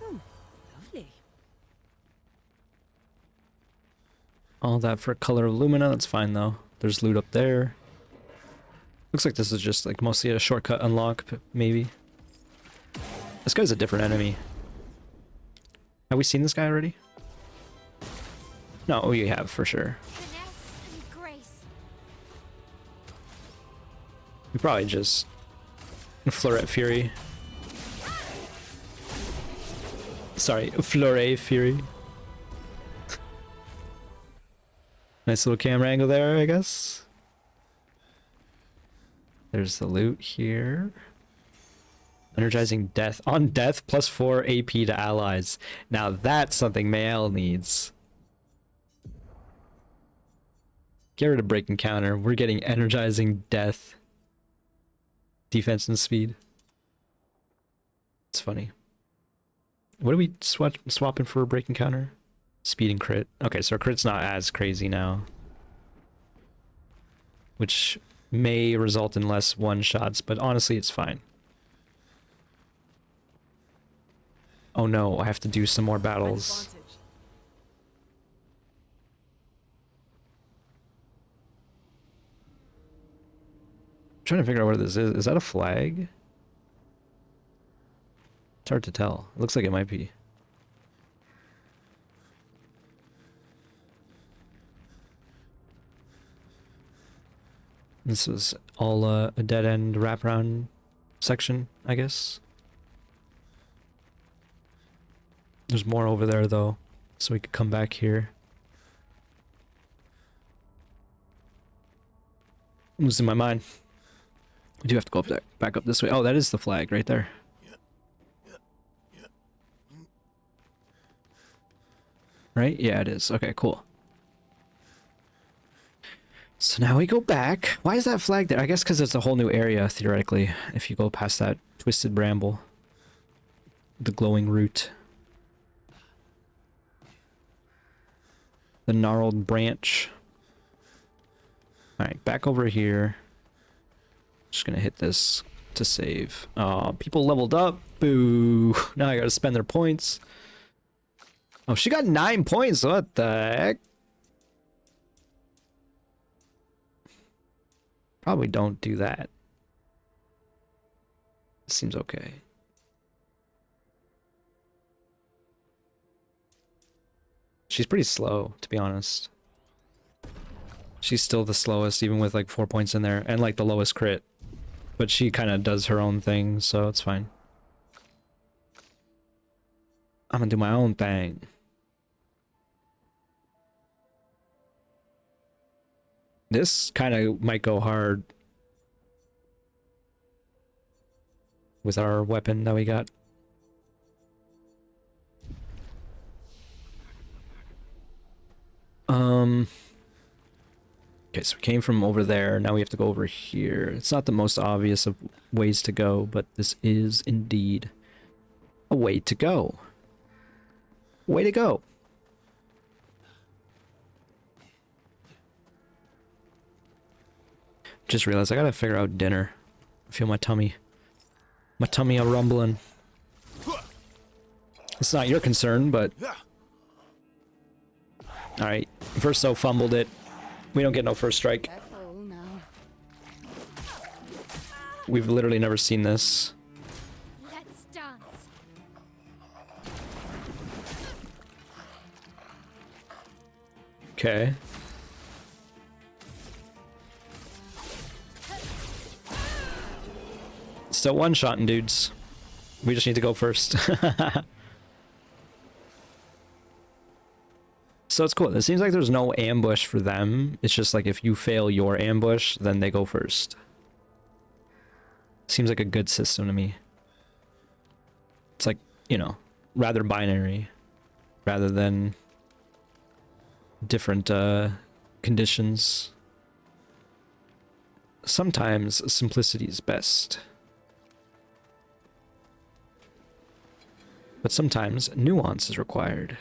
Lovely. All that for color of Lumina, that's fine though. There's loot up there. Looks like this is just like mostly a shortcut unlock, maybe. This guy's a different enemy. Have we seen this guy already? No, we have for sure. Finesse and grace. We probably just Fleuret Fury. Sorry, Fleuret Fury. Nice little camera angle there, I guess. There's the loot here. Energizing death. On death, +4 AP to allies. Now that's something Mael needs. Get rid of break and counter. We're getting energizing death. Defense and speed. It's funny. What are we swapping for break and counter? Speed and crit. Okay, so our crit's not as crazy now. Which may result in less one-shots, but honestly it's fine. Oh no, I have to do some more battles. I'm trying to figure out what this is. Is that a flag? It's hard to tell. It looks like it might be. This was all a dead-end wraparound section, I guess. There's more over there, though, so we could come back here. I'm losing my mind. We do have to go up there, back up this way. Oh, that is the flag right there. Right? Yeah, it is. Okay, cool. So now we go back. Why is that flag there? I guess because it's a whole new area, theoretically, if you go past that twisted bramble. The glowing root. The gnarled branch. Alright, back over here. Just gonna hit this to save. Oh, people leveled up. Boo. Now I gotta spend their points. Oh, she got 9 points. What the heck? Probably don't do that. Seems okay. She's pretty slow, to be honest. She's still the slowest, even with like 4 points in there, and like the lowest crit. But she kind of does her own thing, so it's fine. I'm gonna do my own thing. This kind of might go hard with our weapon that we got. Okay, so we came from over there. Now we have to go over here. It's not the most obvious of ways to go, but this is indeed a way to go. Way to go. Just realized I gotta figure out dinner. I feel my tummy a rumbling. It's not your concern, but... Alright, Verso fumbled it. We don't get no first strike. Careful now. We've literally never seen this. Let's dance. Okay. Still one-shotting dudes. We just need to go first. So it's cool. It seems like there's no ambush for them. It's just like if you fail your ambush, then they go first. Seems like a good system to me. It's like, you know, rather binary. Rather than different conditions. Sometimes simplicity is best. But sometimes nuance is required.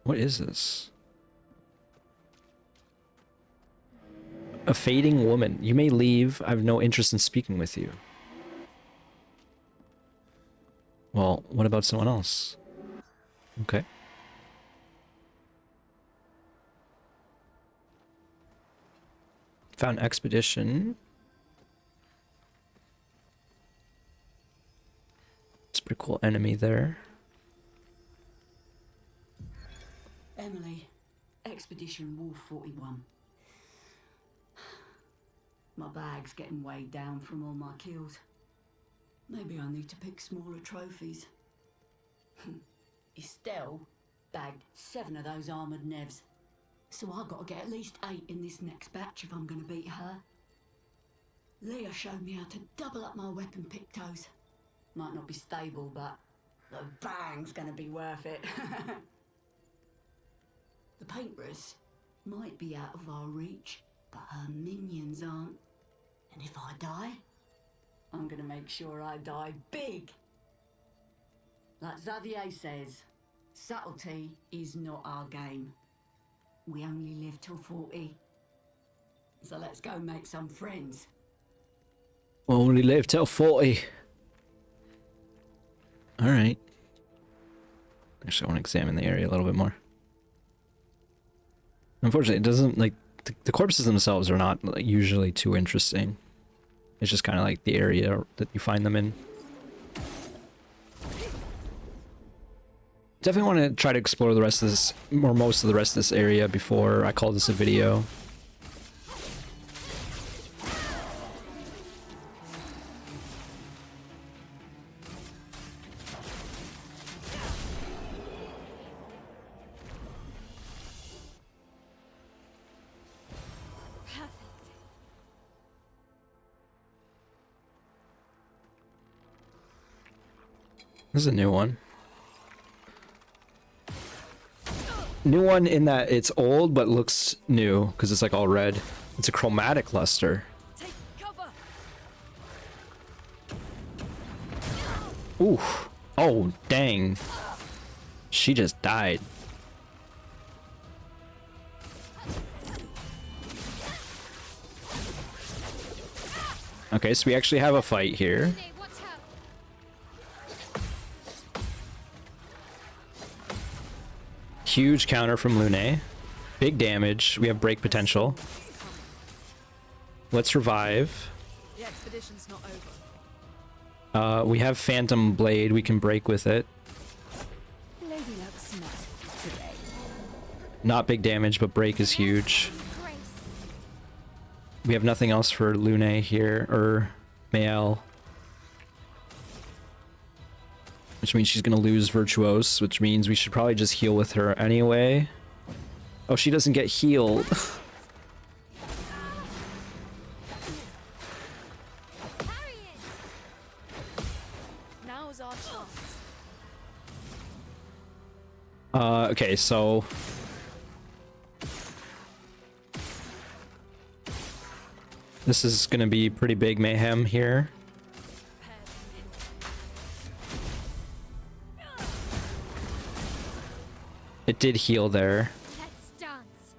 What is this? A fading woman. You may leave. I have no interest in speaking with you. Well, what about someone else? Okay. Found expedition. It's a pretty cool enemy there. Emily, Expedition Wolf 41. My bag's getting weighed down from all my kills. Maybe I need to pick smaller trophies. Estelle bagged 7 of those armoured nevs. So I've got to get at least 8 in this next batch if I'm going to beat her. Leah showed me how to double up my weapon pictos. Might not be stable, but the bang's going to be worth it. The paintbrus might be out of our reach, but her minions aren't. And if I die, I'm gonna make sure I die big. Like Xavier says, subtlety is not our game. We only live till 40. So let's go make some friends. Only live till 40. Alright. Actually, I want to examine the area a little bit more. Unfortunately, it doesn't, like, the corpses themselves are not like, usually too interesting. It's just kind of like the area that you find them in. Definitely want to try to explore the rest of this, or most of the rest of this area before I call this a video. This is a new one. New one in that it's old but looks new because it's like all red. It's a chromatic luster. Take cover. Ooh. Oh, dang. She just died. Okay, so we actually have a fight here. Hey, watch out. Huge counter from Lune. Big damage. We have break potential. Let's revive. The expedition's not over. We have Phantom Blade. We can break with it. Lady looks smart today. Not big damage, but break is huge. Grace. We have nothing else for Lune here, or Mael. Which means she's gonna lose Virtuose, which means we should probably just heal with her anyway. Oh, she doesn't get healed. Carry it. Now's our chance. Okay, so this is gonna be pretty big mayhem here. It did heal there. Let's dance.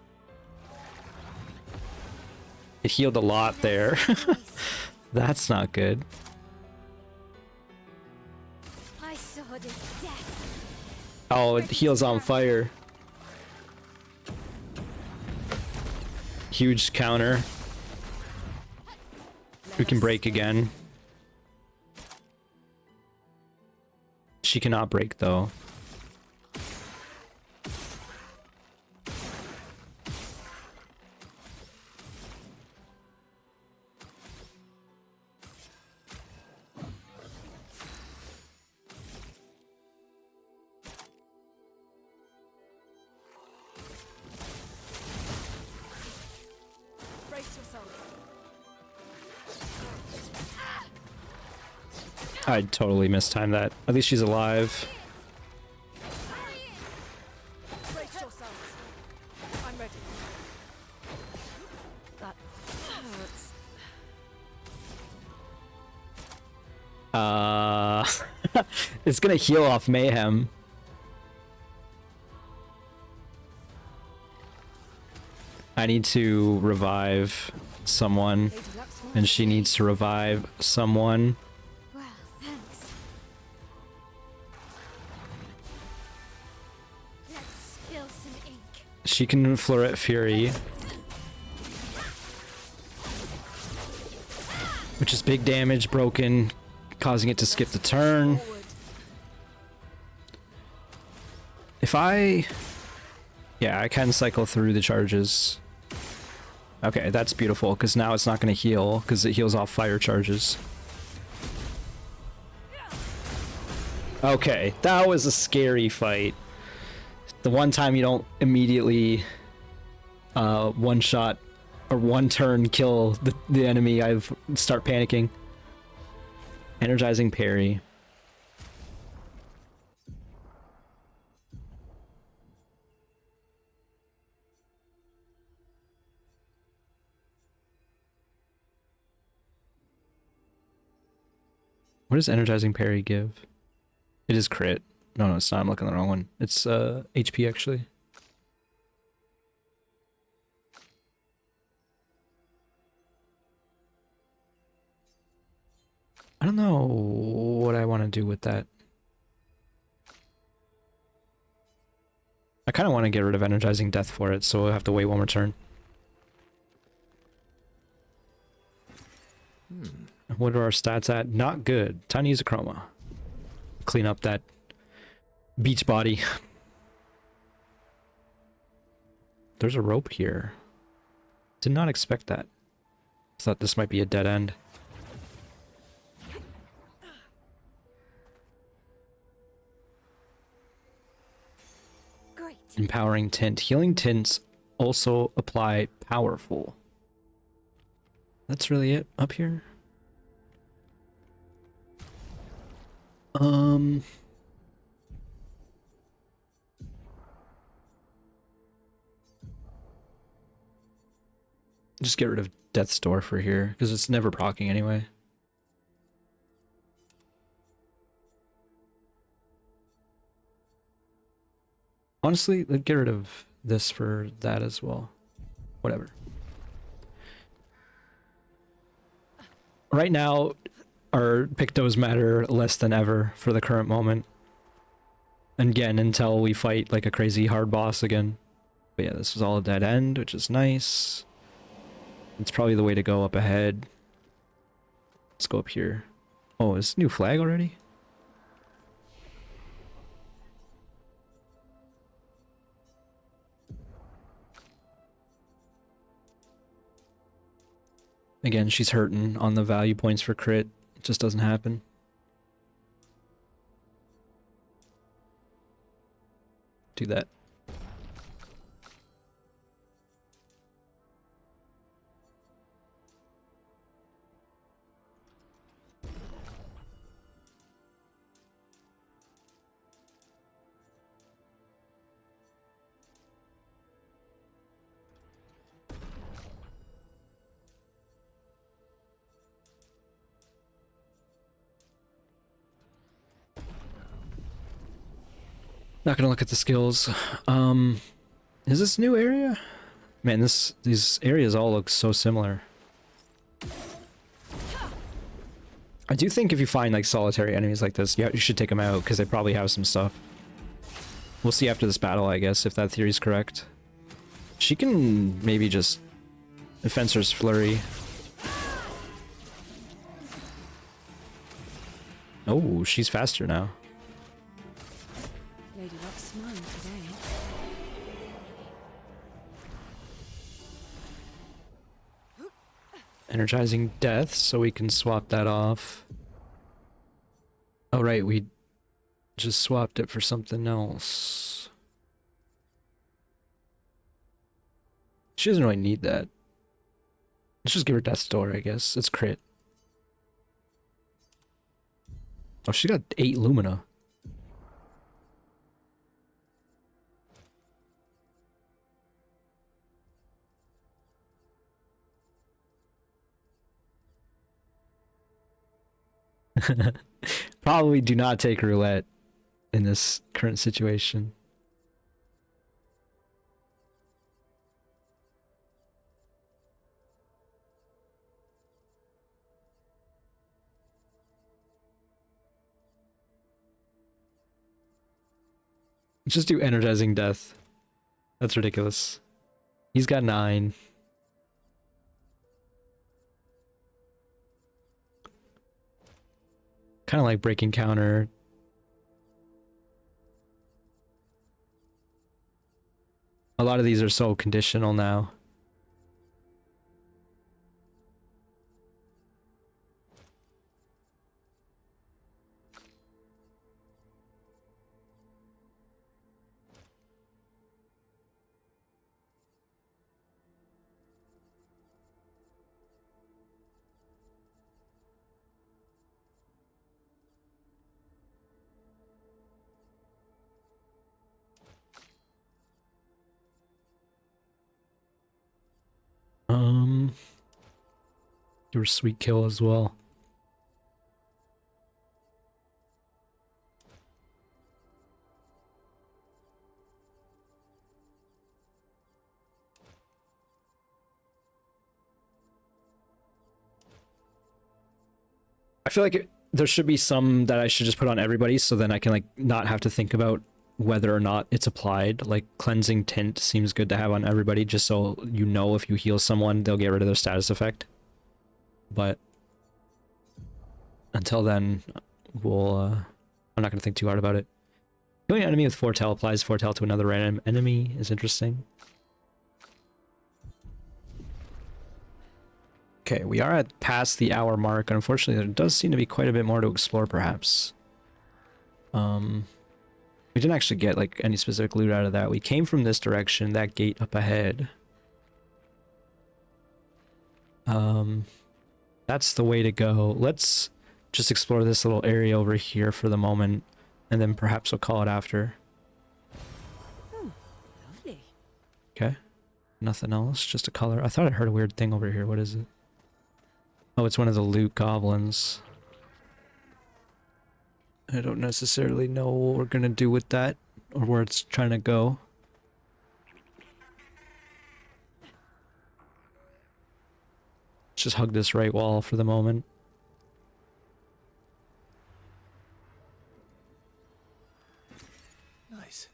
It healed a lot there. That's not good. My sword is death. Oh, it heals on fire. Huge counter. We can break again. She cannot break though. Brace yourselves. I totally mistimed that. At least she's alive. Brace yourselves. I'm ready. That hurts. It's gonna heal off mayhem. I need to revive someone, Lady Luck's horse. and she needs to revive someone. Well, thanks. Let's spill some ink. She can Floret Fury, which is big damage, broken, causing it to skip the turn. Forward. If yeah, I can cycle through the charges. Okay, that's beautiful, because now it's not going to heal, because it heals off fire charges. Okay, that was a scary fight. The one time you don't immediately one shot or one turn kill the enemy, I start panicking. Energizing parry. What does energizing parry give? It is crit. No, it's not. I'm looking at the wrong one. It's HP actually. I don't know what I want to do with that. I kind of want to get rid of energizing death for it, so we'll have to wait one more turn. What are our stats at? Not good. Time to use a chroma. Clean up that beach body. There's a rope here. Did not expect that. Thought this might be a dead end. Great. Empowering tint. Healing tints also apply powerful. That's really it up here. Just get rid of Death's Door for here, because it's never proccing anyway. Honestly, let's get rid of this for that as well. Whatever. Right now, our Pictos matter less than ever for the current moment. Again, until we fight like a crazy hard boss again. But yeah, this was all a dead end, which is nice. It's probably the way to go up ahead. Let's go up here. Oh, is new flag already? Again, she's hurting on the value points for crit. It just doesn't happen. Do that. Not gonna look at the skills. Is this new area? Man, these areas all look so similar. I do think if you find like solitary enemies like this, yeah, you should take them out because they probably have some stuff. We'll see after this battle, I guess, if that theory's correct. She can maybe just Fencer's Flurry. Oh, she's faster now. Lady Luck's smiling today. Energizing Death, so we can swap that off. Oh right, we just swapped it for something else. She doesn't really need that. Let's just give her Death's Door, I guess. It's crit. Oh, she got 8 Lumina. Probably do not take roulette in this current situation. Just do Energizing Death. That's ridiculous. He's got 9. Kind of like Breaking Counter. A lot of these are so conditional now. Give her Sweet Kill as well. I feel like there should be some that I should just put on everybody so then I can like not have to think about whether or not it's applied. Like Cleansing Tint seems good to have on everybody just so you know if you heal someone they'll get rid of their status effect. But until then, I'm not going to think too hard about it. Killing an enemy with Foretell applies Foretell to another random enemy is interesting. Okay, we are at past the hour mark. Unfortunately, there does seem to be quite a bit more to explore, perhaps. We didn't actually get like any specific loot out of that. We came from this direction, that gate up ahead. That's the way to go. Let's just explore this little area over here for the moment, and then perhaps we'll call it after. Oh, lovely. Okay. Nothing else, just a color. I thought I heard a weird thing over here. What is it? Oh, it's one of the loot goblins. I don't necessarily know what we're gonna do with that, or where it's trying to go. Let's just hug this right wall for the moment. Nice.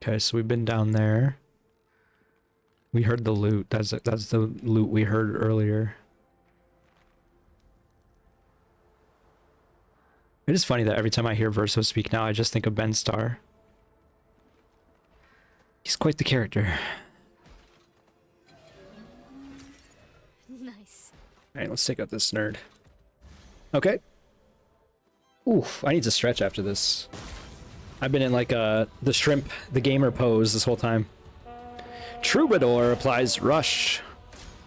Okay, so we've been down there. We heard the loot. That's the loot we heard earlier. It is funny that every time I hear Verso speak now, I just think of Ben Starr. He's quite the character. Nice. Alright, let's take out this nerd. Okay. Oof, I need to stretch after this. I've been in like the shrimp, the gamer pose this whole time. Troubadour applies Rush.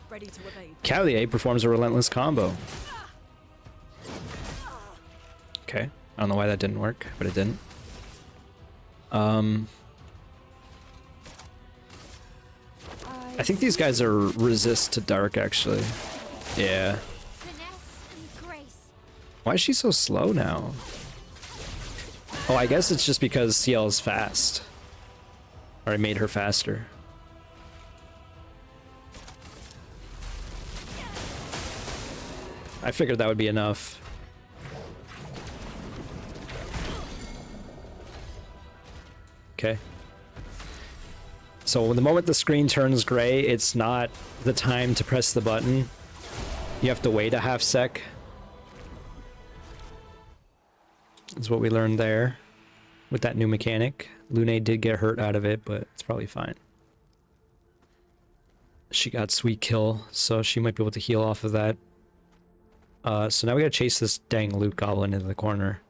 Ready to evade. Cavalier performs a relentless combo. Okay, I don't know why that didn't work, but it didn't. I think these guys are resist to dark, actually. Yeah. Finesse and grace. Why is she so slow now? Oh, I guess it's just because CL is fast. Or I made her faster. I figured that would be enough. Okay. So the moment the screen turns gray, it's not the time to press the button. You have to wait a half sec. That's what we learned there with that new mechanic. Lune did get hurt out of it, but it's probably fine. She got sweet kill, so she might be able to heal off of that. So now we gotta chase this dang loot goblin into the corner.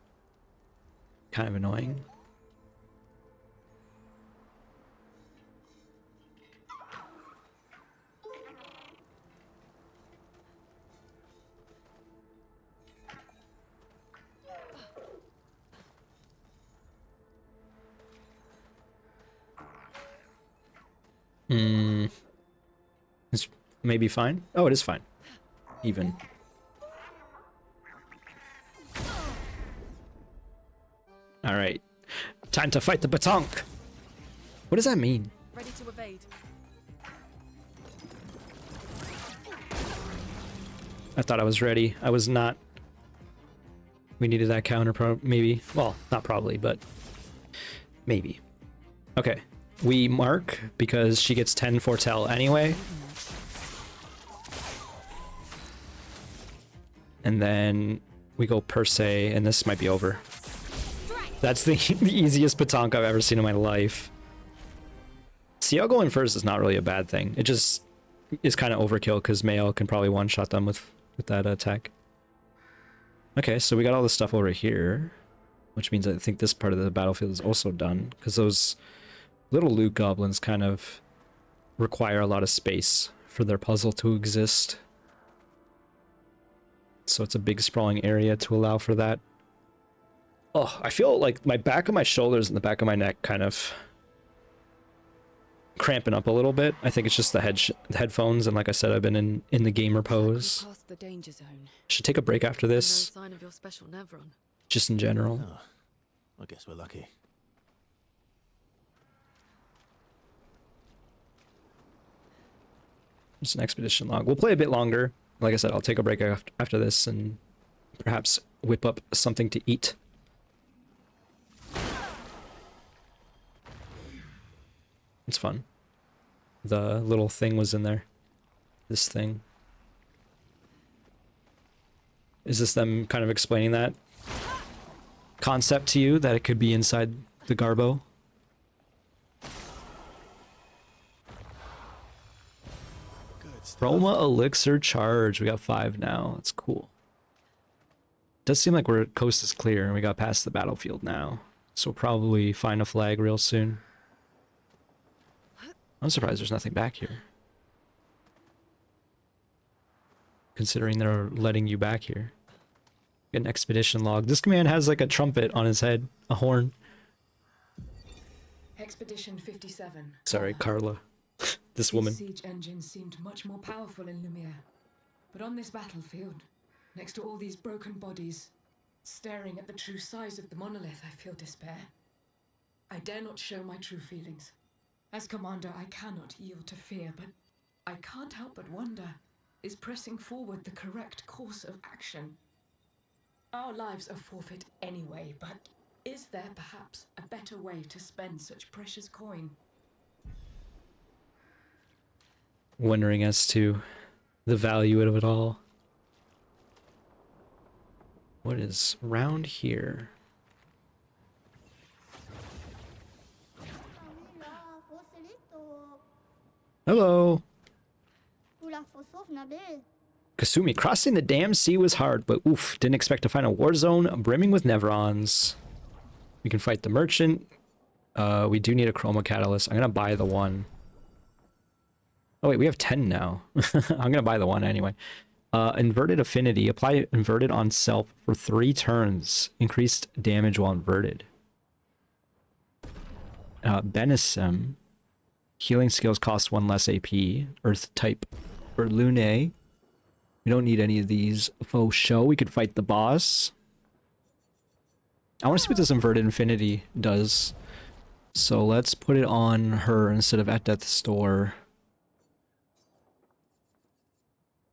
Kind of annoying. It's maybe fine. Oh, it is fine. Even. Alright. Time to fight the Batonk! What does that mean? Ready to evade. I thought I was ready. I was not. We needed that counter, maybe. Well, not probably, but maybe. Okay. We mark because she gets 10 foretell anyway. And then we go per se, and this might be over. That's the easiest Batonk I've ever seen in my life. CL going first is not really a bad thing. It just is kind of overkill because Mayo can probably one-shot them with that attack. Okay, so we got all this stuff over here, which means I think this part of the battlefield is also done because those little loot goblins kind of require a lot of space for their puzzle to exist. So it's a big sprawling area to allow for that. Oh, I feel like my back of my shoulders and the back of my neck kind of cramping up a little bit. I think it's just the headphones, and like I said, I've been in the gamer pose. Past the danger zone. Should take a break after No this, sign of your special Nevron. just in general. Oh, I guess we're lucky. Just an expedition log. We'll play a bit longer. Like I said, I'll take a break after this and perhaps whip up something to eat. It's fun. The little thing was in there. This thing. Is this them kind of explaining that concept to you, that it could be inside the Garbo? Good stuff. Chroma Elixir charge. We got 5 now. That's cool. Does seem like coast is clear and we got past the battlefield now. So we'll probably find a flag real soon. I'm surprised there's nothing back here. Considering they're letting you back here. Get an expedition log. This man has like a trumpet on his head. A horn. Expedition 57. Sorry, Carla. This woman. These siege engines seemed much more powerful in Lumiere. But on this battlefield, next to all these broken bodies, staring at the true size of the monolith, I feel despair. I dare not show my true feelings. As commander, I cannot yield to fear, but I can't help but wonder, is pressing forward the correct course of action? Our lives are forfeit anyway, but is there perhaps a better way to spend such precious coin? Wondering as to the value of it all. What is around here? Hello. Kasumi, crossing the damn sea was hard, but oof, didn't expect to find a war zone brimming with Nevrons. We can fight the merchant. We do need a chroma catalyst. I'm gonna buy the one. Oh wait, we have 10 now. I'm gonna buy the one anyway. Inverted affinity. Apply inverted on self for 3 turns. Increased damage while inverted. Benisem. Healing skills cost 1 less AP. Earth type for Lune. We don't need any of these faux show. We could fight the boss. I want to see what this inverted infinity does. So let's put it on her instead of at death's door.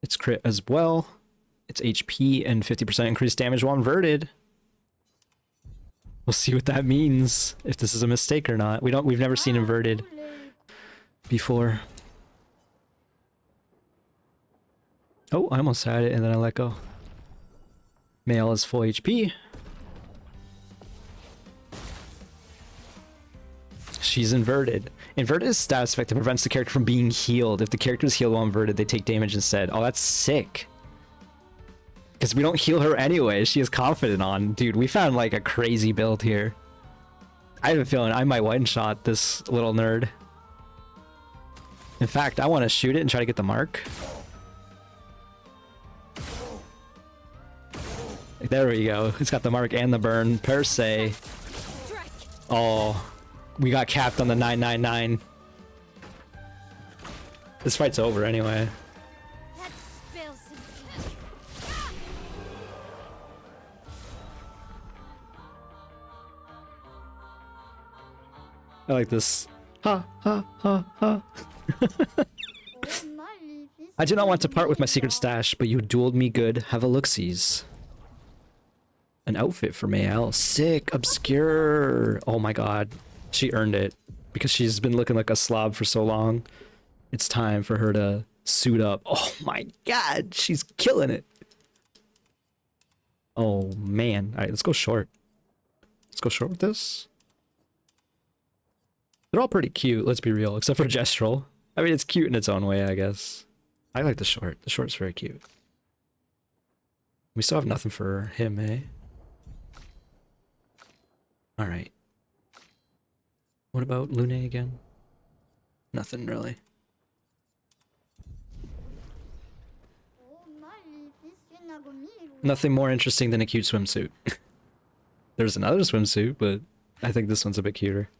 It's crit as well. It's HP and 50% increased damage while inverted. We'll see what that means, if this is a mistake or not. We've never seen inverted before. Oh, I almost had it and then I let go. Male is full HP. She's inverted. Inverted is a status effect that prevents the character from being healed. If the character is healed while inverted, they take damage instead. Oh, that's sick. Because we don't heal her anyway. She is confident on. Dude, we found like a crazy build here. I have a feeling I might one-shot this little nerd. In fact, I want to shoot it and try to get the mark. There we go. It's got the mark and the burn per se. Oh, we got capped on the 999. This fight's over anyway. Let's spill some ink. I like this. Ha ha ha ha. I do not want to part with my secret stash, but you dueled me good. Have a look-sees. An outfit for Mayel. Sick. Obscure. Oh my god. She earned it. Because she's been looking like a slob for so long. It's time for her to suit up. Oh my god. She's killing it. Oh man. Alright, let's go short. Let's go short with this. They're all pretty cute, let's be real. Except for Gestural. I mean, it's cute in its own way, I guess. I like the short. The short's very cute. We still have nothing for him, eh? Alright. What about Lune again? Nothing really. Nothing more interesting than a cute swimsuit. There's another swimsuit, but I think this one's a bit cuter.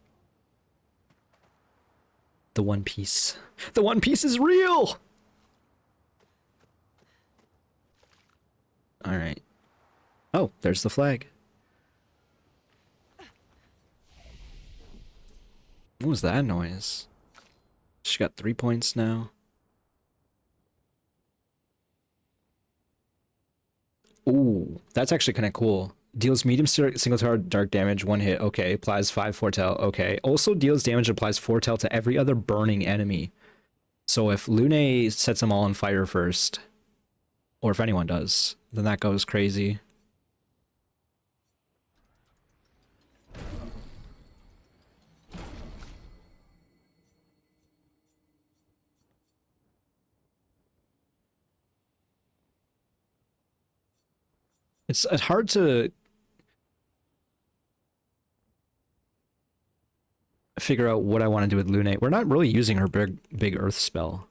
The One Piece. The One Piece is real! Alright. Oh, there's the flag. What was that noise? She got 3 points now. Ooh, that's actually kind of cool. Deals medium single target dark damage, 1 hit, okay. Applies 5 foretell, okay. Also deals damage and applies foretell to every other burning enemy. So if Lune sets them all on fire first, or if anyone does, then that goes crazy. It's hard to figure out what I want to do with Lune. We're not really using her big earth spell.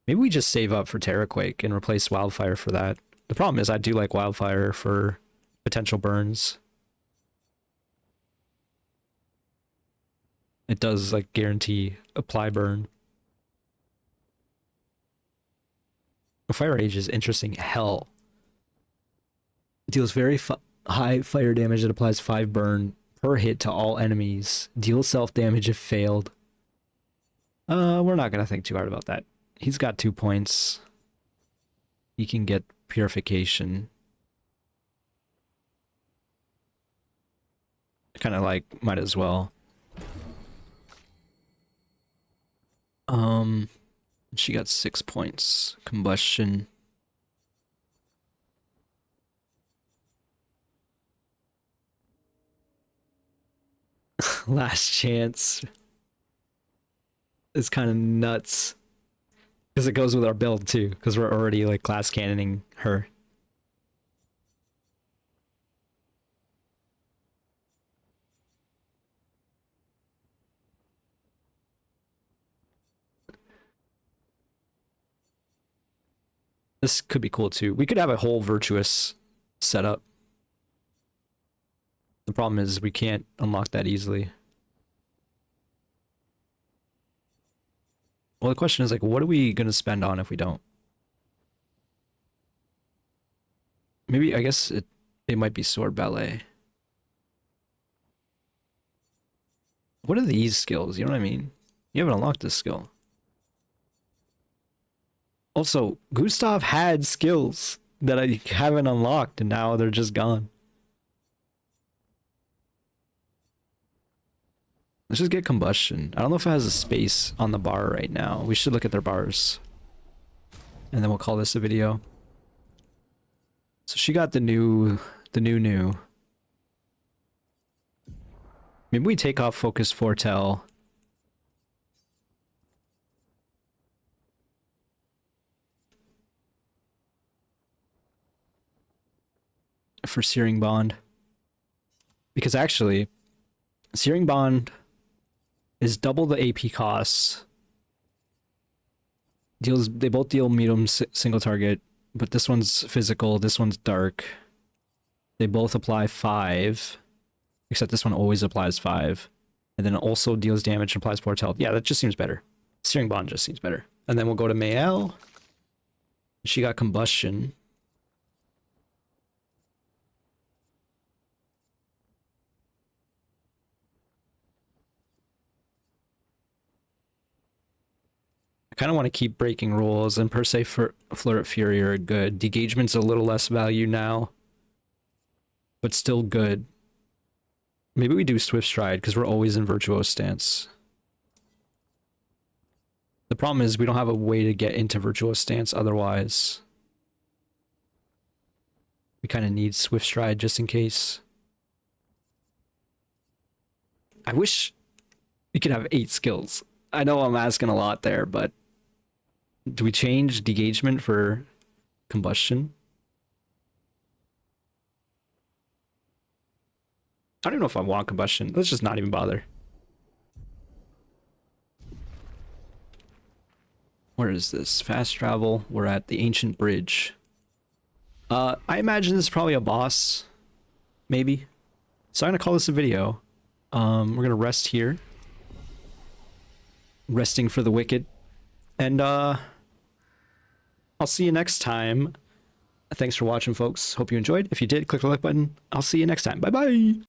Maybe we just save up for Terraquake and replace Wildfire for that. The problem is I do like Wildfire for potential burns. It does like guarantee apply burn. Fire Rage is interesting hell. It deals very high fire damage that applies 5 burn per hit to all enemies. Deal self-damage if failed. We're not gonna think too hard about that. He's got 2 points. He can get Purification. Kind of like, might as well. She got 6 points. Combustion. Last chance. It's kind of nuts. Because it goes with our build too, because we're already like glass cannoning her. This could be cool too. We could have a whole virtuous setup. The problem is we can't unlock that easily. Well, the question is like, what are we gonna spend on if we don't? Maybe, I guess it might be Sword Ballet. What are these skills? You know what I mean? You haven't unlocked this skill. Also, Gustav had skills that I haven't unlocked, and now they're just gone. Let's just get combustion. I don't know if it has a space on the bar right now. We should look at their bars. And then we'll call this a video. So she got the new. Maybe we take off Focus Foretell. For Searing Bond. Because actually, Searing Bond is double the AP costs. They both deal medium single target, but this one's physical, this one's dark. They both apply 5, except this one always applies 5. And then it also deals damage and applies 4 health. Yeah, that just seems better. Searing Bond just seems better. And then we'll go to Mayel. She got Combustion. I kind of want to keep breaking rules, and per se for Flirt Fury are good. Degagement's a little less value now, but still good. Maybe we do Swift Stride because we're always in Virtuose stance. The problem is we don't have a way to get into Virtuose stance otherwise. We kind of need Swift Stride just in case. I wish we could have 8 skills. I know I'm asking a lot there, but do we change Degagement for Combustion? I don't even know if I want Combustion. Let's just not even bother. Where is this? Fast travel. We're at the Ancient Bridge. I imagine this is probably a boss. Maybe. So I'm gonna call this a video. We're gonna rest here. Resting for the wicked. And I'll see you next time. Thanks for watching, folks. Hope you enjoyed. If you did, click the like button. I'll see you next time. Bye bye.